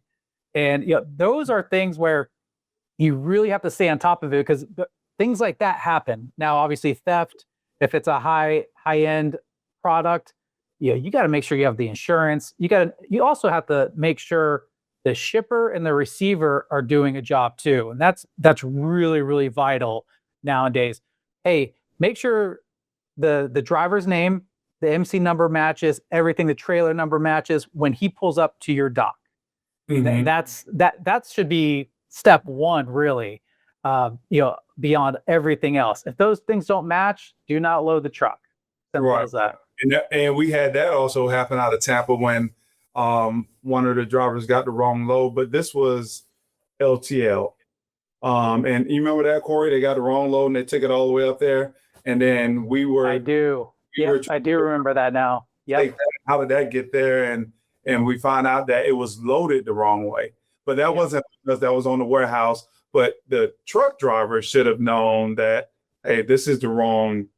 And those are things where you really have to stay on top of it, because things like that happen. Now, obviously, theft, if it's a high-end product, you got to make sure you have the insurance. You also have to make sure the shipper and the receiver are doing a job too. And that's really, really vital nowadays. Hey, make sure the driver's name, the MC number matches, everything, the trailer number matches when he pulls up to your dock. Mm-hmm. That should be step one, really, beyond everything else. If those things don't match, do not load the truck. Simple as that. And we had that also happen out of Tampa when one of the drivers got the wrong load, but this was LTL. And you remember that, Corey? They got the wrong load and they took it all the way up there. And then we were. I do. I do remember that now. Yeah. How did that get there? And we found out that it was loaded the wrong way. But that wasn't because that was on the warehouse. But the truck driver should have known that, hey, this is the wrong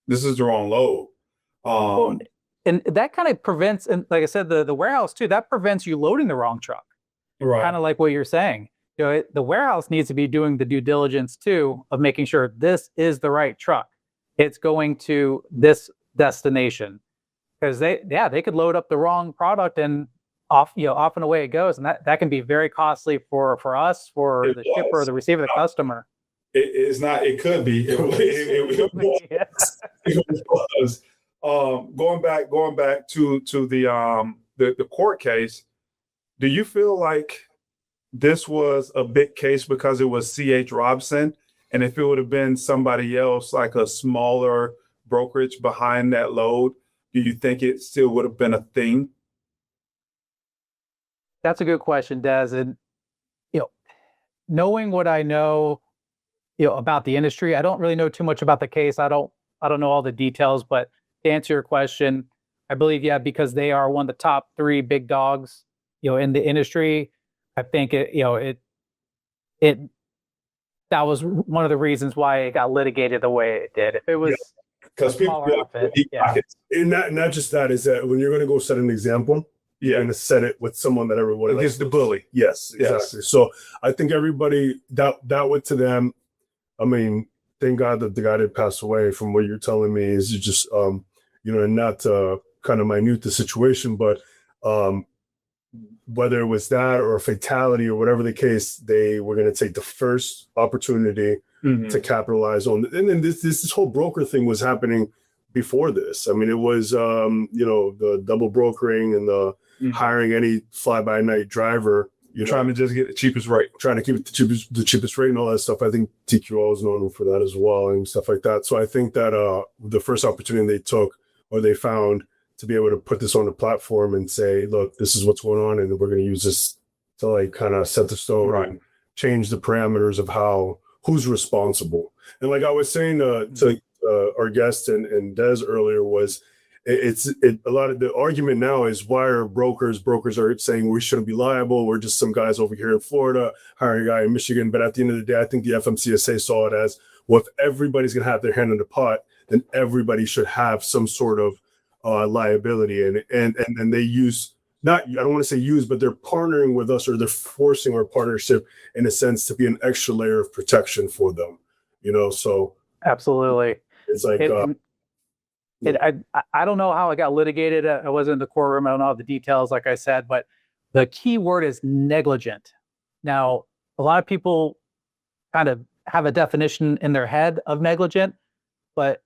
load. And that kind of prevents, and like I said, the warehouse too, that prevents you loading the wrong truck. Right. Kind of like what you're saying. The warehouse needs to be doing the due diligence too of making sure this is the right truck. It's going to this destination, because they could load up the wrong product and off and away it goes, and that can be very costly for us, for the shipper, or the receiver, the customer. It's not. It could be. It was. It was. Going back to the court case, do you feel like this was a big case because it was C.H. Robson, and if it would have been somebody else, like a smaller brokerage behind that load, do you think it still would have been a thing? That's a good question, Des. And knowing what I know, about the industry, I don't really know too much about the case. I don't know all the details, but to answer your question, I believe, because they are one of the top 3 big dogs, in the industry. I think that was one of the reasons why it got litigated the way it did. If it was because people, and not just that, is that when you're going to go set an example, you're going to set it with someone that everybody against the bully. Yes, exactly. Yes. So I think everybody that went to them. I mean, thank God that the guy did pass away. From what you're telling me, is just and not kind of minute the situation, but whether it was that or a fatality or whatever the case, they were going to take the first opportunity to capitalize on. And then this whole broker thing was happening before this. I mean, it was, the double brokering and the hiring any fly-by-night driver. Trying to just get the cheapest rate. Trying to keep it the cheapest rate and all that stuff. I think TQL is known for that as well and stuff like that. So I think that the first opportunity they took or they found to be able to put this on the platform and say, look, this is what's going on, and we're going to use this to like kind of set the stone and change the parameters of who's responsible. And like I was saying to our guest and Des earlier was, a lot of the argument now is why are brokers are saying we shouldn't be liable. We're just some guys over here in Florida hiring a guy in Michigan. But at the end of the day, I think the FMCSA saw it as, well, if everybody's going to have their hand in the pot, then everybody should have some sort of liability. And they use, not, I don't want to say use, but they're partnering with us, or they're forcing our partnership in a sense to be an extra layer of protection for them, so. Absolutely. It's like, I don't know how it got litigated. I wasn't in the courtroom. I don't know all the details, like I said, but the key word is negligent. Now, a lot of people kind of have a definition in their head of negligent, but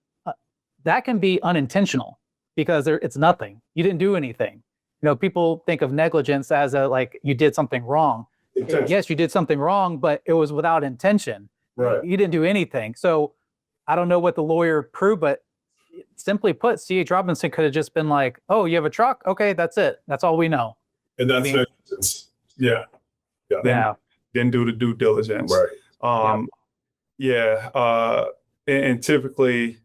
that can be unintentional because it's nothing. You didn't do anything. People think of negligence as like you did something wrong. Yes, you did something wrong, but it was without intention. Right. You didn't do anything. So I don't know what the lawyer proved, but simply put, C.H. Robinson could have just been like, oh, you have a truck? Okay, that's it. That's all we know. And that's negligence. Yeah. Then do the due diligence. Right. And typically,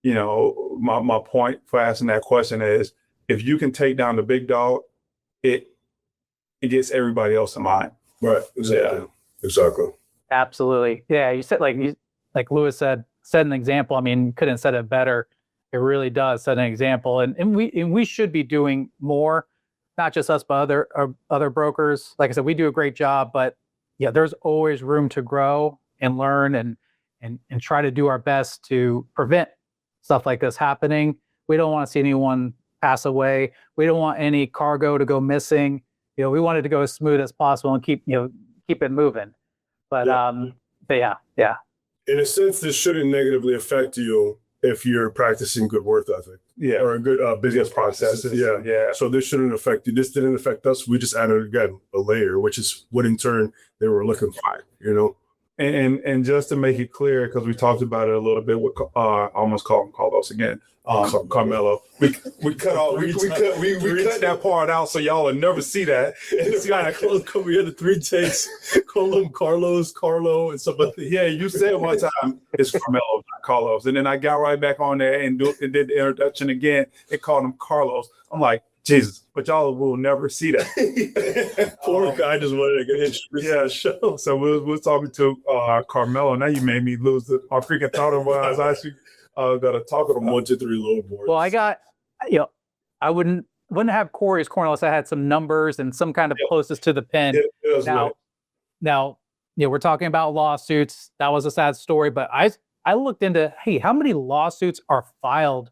my point for asking that question is, if you can take down the big dog, it gets everybody else in line. Right. Exactly. Yeah. Exactly. Absolutely. Yeah. You said like Lewis set an example. I mean, couldn't have said it better. It really does set an example, and we should be doing more, not just us, but other brokers. Like I said, we do a great job, but yeah, there's always room to grow and learn and try to do our best to prevent stuff like this happening. We don't want to see anyone pass away. We don't want any cargo to go missing. We want it to go as smooth as possible and keep it moving. But yeah. In a sense, this shouldn't negatively affect you if you're practicing good work ethic, or a good business processes. Yeah. So this shouldn't affect you. This didn't affect us. We just added again a layer, which is what in turn they were looking for. And just to make it clear, because we talked about it a little bit with almost call him Carlos again, Carmelo. We cut that part out so y'all will never see that. It's kind of we had the 3 takes. Call him Carlos, Carlo, and stuff like that. Yeah, you said one time it's Carmelo, not Carlos, and then I got right back on there and did the introduction again. It called him Carlos. I'm like, Jesus, but y'all will never see that. Poor guy just wanted to get his show. So we're talking to Carmelo. Now you made me lose my freaking thought of what I was actually going to talk about. 1, 2, 3 load boards. Well, I got, I wouldn't have Corey's corner unless I had some numbers and some kind of closest to the pin. Now, we're talking about lawsuits. That was a sad story, but I looked into, how many lawsuits are filed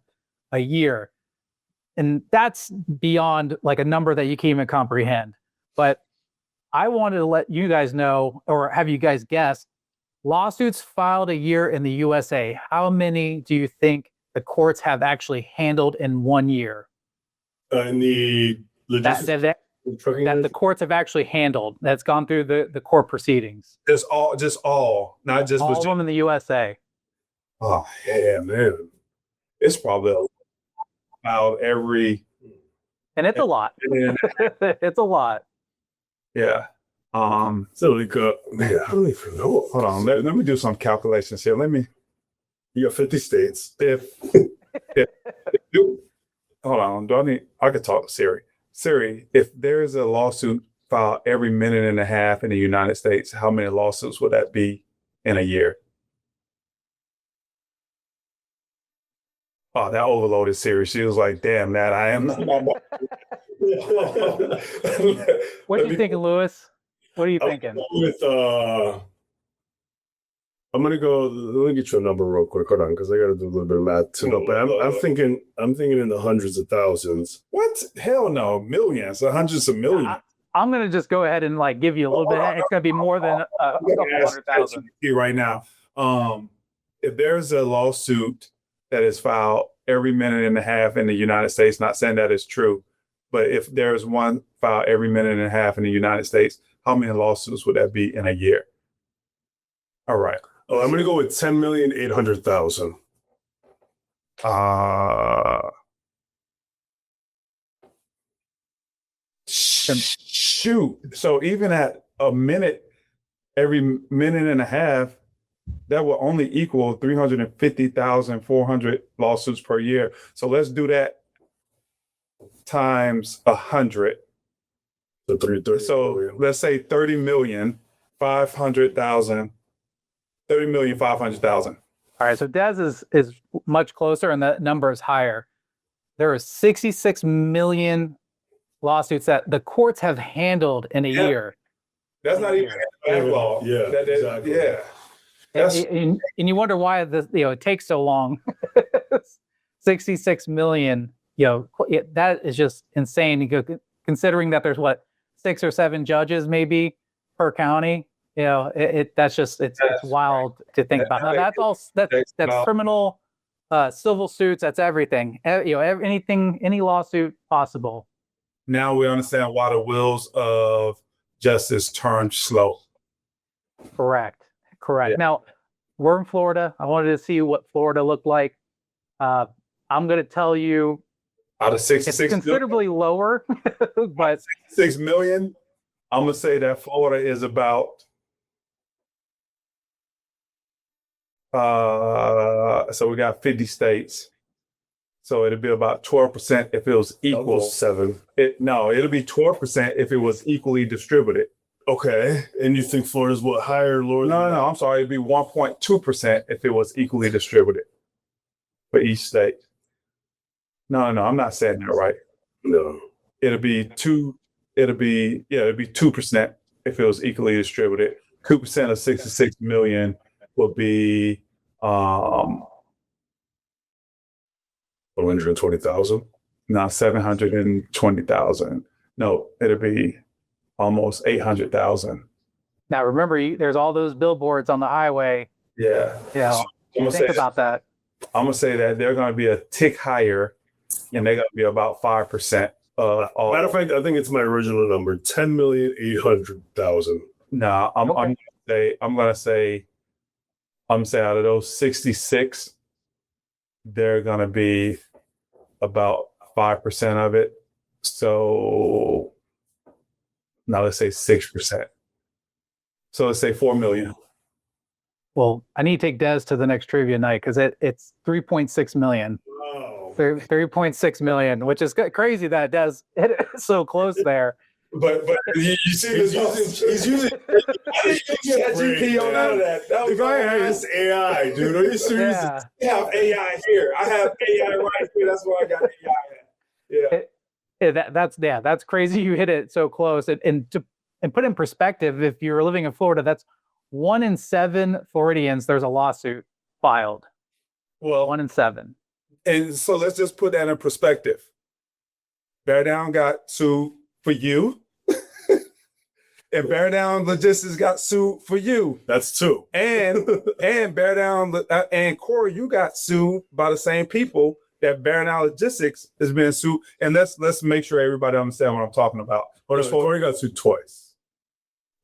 a year? And that's beyond like a number that you can't even comprehend. But I wanted to let you guys know, or have you guys guess, lawsuits filed a year in the USA. How many do you think the courts have actually handled in 1 year? In the that the courts have actually handled, that's gone through the court proceedings. Just all, not just all of them in the USA. Oh yeah, man, it's probably about every, and it's a lot. It's a lot. Yeah. So like, man, I don't even know. Hold on, let me do some calculations here. You got 50 states. Hold on, I could talk to Siri. Siri, if there is a lawsuit filed every minute and a half in the United States, how many lawsuits would that be in a year? Oh, that overloaded Siri. She was like, damn, that I am not. What are you thinking, Lewis? What are you thinking? With I'm gonna go. Let me get you a number real quick. Hold on, because I got to do a little bit of math too. No, but I'm thinking in the hundreds of thousands. What? Hell no, millions, hundreds of millions. I'm going to just go ahead and like give you a little bit. It's going to be more than a couple 100,000. Here right now. If there's a lawsuit that is filed every minute and a half in the United States, not saying that is true, but if there's one filed every minute and a half in the United States, how many lawsuits would that be in a year? All right. Oh, I'm gonna go with 10,800,000. Shoot. So even at a minute, every minute and a half, that will only equal 350,400 lawsuits per year. So let's do that times 100. So 330. So let's say 30,500,000. 30,500,000. All right. So Des is much closer and the number is higher. There are 66 million lawsuits that the courts have handled in a year. That's not even backlog. Yeah, exactly. Yeah. And you wonder why this, it takes so long. 66 million, that is just insane. Considering that there's 6 or 7 judges maybe per county. It's wild to think about. Now, that's criminal, civil suits. That's everything. Any lawsuit possible. Now we understand why the wheels of justice turn slow. Correct. Yeah. Now, we're in Florida. I wanted to see what Florida looked like. I'm going to tell you, out of 66 it's considerably lower, but 6 million, I'm going to say that Florida is about, so we got 50 states. So it'll be about 12% if it was equal. 7. It'll be 12% if it was equally distributed. Okay. And you think Florida's higher, lower? No, I'm sorry. It'd be 1.2% if it was equally distributed for each state. No, I'm not saying that right. No. It'll be 2% if it was equally distributed. 2% of 66 million would be 120,000. No, 720,000. No, it'll be almost 800,000. now remember, there's all those billboards on the highway. Yeah. Think about that. I'm gonna say that they're gonna be a tick higher, and they're gonna be about 5% of all. Matter of fact, I think it's my original number, 10,800,000. No, I'm gonna say out of those 66, they're gonna be about 5% of it. So now let's say 6%. So let's say 4 million. Well, I need to take Des to the next trivia night because it's 3.6 million. Wow. 3.6 million, which is crazy that Des hit it so close there. But you see, he's using ChatGPT on none of that. That was It's AI, dude. Are you serious? Yeah. I have AI here. I have AI right here. That's where I got AI at. Yeah. That's crazy. You hit it so close. And put in perspective, if you're living in Florida, that's 1 in 7 Floridians. There's a lawsuit filed. Well, 1 in 7. and so let's just put that in perspective. Bear Down got sued for you, and Bear Down Logistics got sued for you. That's 2. And Bear Down and Corey, you got sued by the same people that Bear Down Logistics has been sued. And let's make sure everybody understands what I'm talking about. But Corey got sued twice.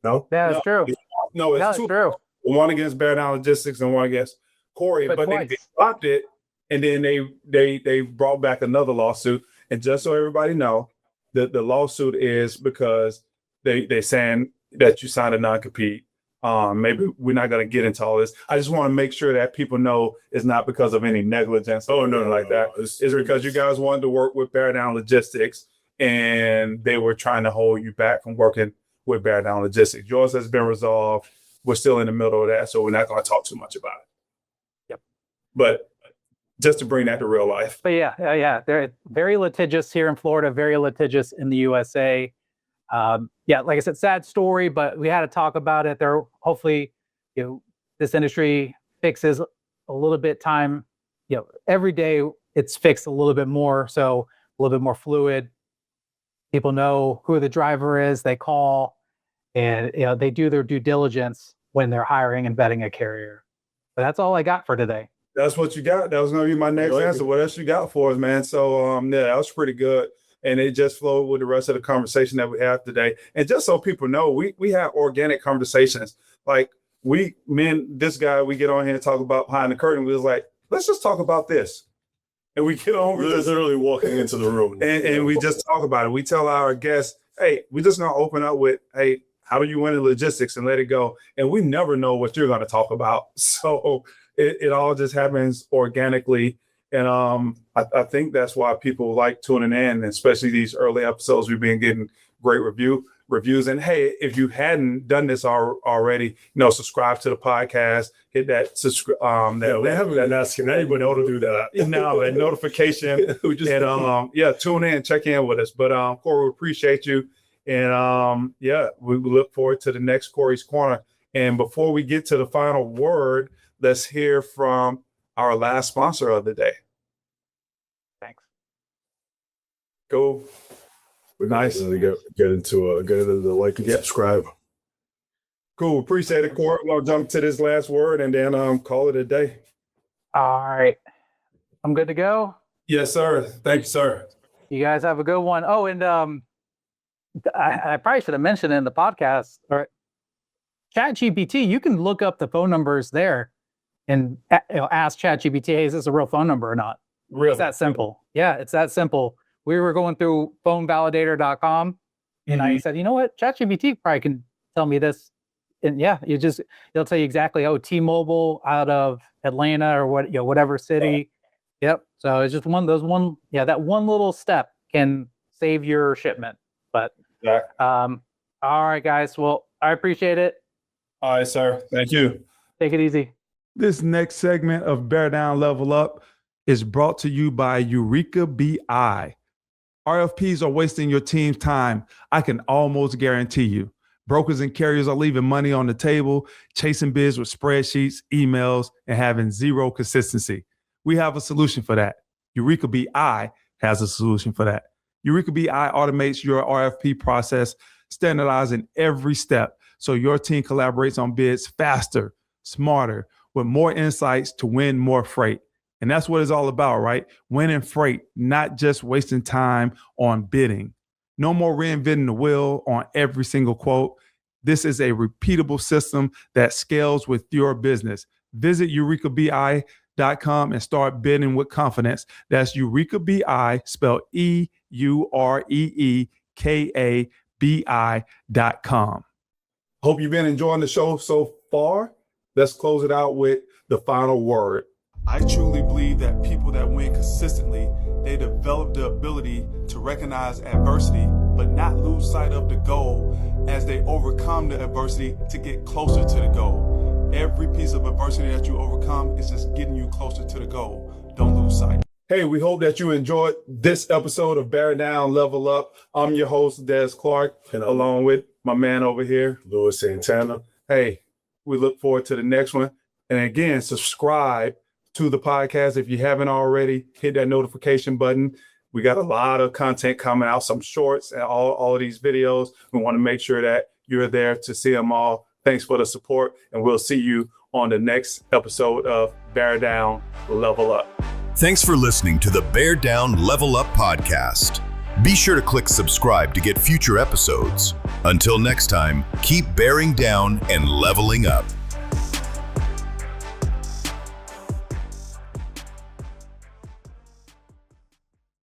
No? Yeah, that's true. No, it's That's 2. true. One against Bear Down Logistics and one against Corey. But they dropped it, and then they brought back another lawsuit. And just so everybody know, the lawsuit is because they saying that you signed a non-compete. Maybe we're not going to get into all this. I just want to make sure that people know it's not because of any negligence or anything like that. It's because you guys wanted to work with Bear Down Logistics, and they were trying to hold you back from working with Bear Down Logistics. Yours has been resolved. We're still in the middle of that, so we're not going to talk too much about it. Yep. But just to bring that to real life. But yeah, they're very litigious here in Florida, very litigious in the USA. Like I said, sad story, but we had to talk about it. Hopefully, this this industry fixes a little bit time, every day it's fixed a little bit more. So a little bit more fluid. People know who the driver is, they call, and they do their due diligence when they're hiring and vetting a carrier. But that's all I got for today. That's what you got. That was going to be my next answer. What else you got for us, man? So, that was pretty good. And it just flowed with the rest of the conversation that we have today. And just so people know, we have organic conversations. Like this guy, we get on here and talk about behind the curtain. We was like, let's just talk about this. And we get on with this. Literally walking into the room. And we just talk about it. We tell our guests, hey, we're just going to open up with, hey, how do you win in logistics, and let it go. And we never know what you're going to talk about. So it all just happens organically. And I think that's why people like tuning in, especially these early episodes. We've been getting great reviews. And hey, if you hadn't done this already, subscribe to the podcast, hit that subscribe. They haven't been asking anybody else to do that. That notification. Tune in, check in with us. But Corey, we appreciate you. And we look forward to the next Corey's Corner. And before we get to the final word, let's hear from our last sponsor of the day. Thanks. Go. Nice. Get into the like and subscribe. Cool. Appreciate it, Corey. We'll jump to this last word and then call it a day. All right. I'm good to go. Yes, sir. Thank you, sir. You guys have a good one. Oh, and I probably should have mentioned it in the podcast. All right. ChatGPT, you can look up the phone numbers there and ask ChatGPT, hey, is this a real phone number or not? Really? It's that simple. Yeah, it's that simple. We were going through phonevalidator.com and I said, you know what? ChatGPT probably can tell me this. And it'll tell you exactly, T-Mobile out of Atlanta or whatever city. Yep. So it's just one of those that one little step can save your shipment. But all right, guys. Well, I appreciate it. All right, sir. Thank you. Take it easy. This next segment of Bear Down Level Up is brought to you by Eureka BI. RFPs are wasting your team's time. I can almost guarantee you. Brokers and carriers are leaving money on the table, chasing bids with spreadsheets, emails, and having zero consistency. We have a solution for that. Eureka BI has a solution for that. Eureka BI automates your RFP process, standardizing every step so your team collaborates on bids faster, smarter, with more insights to win more freight. And that's what it's all about, right? Winning freight, not just wasting time on bidding. No more reinventing the wheel on every single quote. This is a repeatable system that scales with your business. Visit eurekabi.com and start bidding with confidence. That's Eureka BI, spelled EUREEKABI.com. Hope you've been enjoying the show so far. Let's close it out with the final word. I truly believe that people that win consistently, they develop the ability to recognize adversity, but not lose sight of the goal as they overcome the adversity to get closer to the goal. Every piece of adversity that you overcome is just getting you closer to the goal. Don't lose sight. Hey, we hope that you enjoyed this episode of Bear Down, Level Up. I'm your host, Des Clark, and along with my man over here, Louis Santana. Hey, we look forward to the next one. And again, subscribe to the podcast. If you haven't already, hit that notification button. We got a lot of content coming out, some shorts and all of these videos. We want to make sure that you're there to see them all. Thanks for the support, and we'll see you on the next episode of Bear Down, Level Up. Thanks for listening to the Bear Down Level Up podcast. Be sure to click subscribe to get future episodes. Until next time, keep bearing down and leveling up.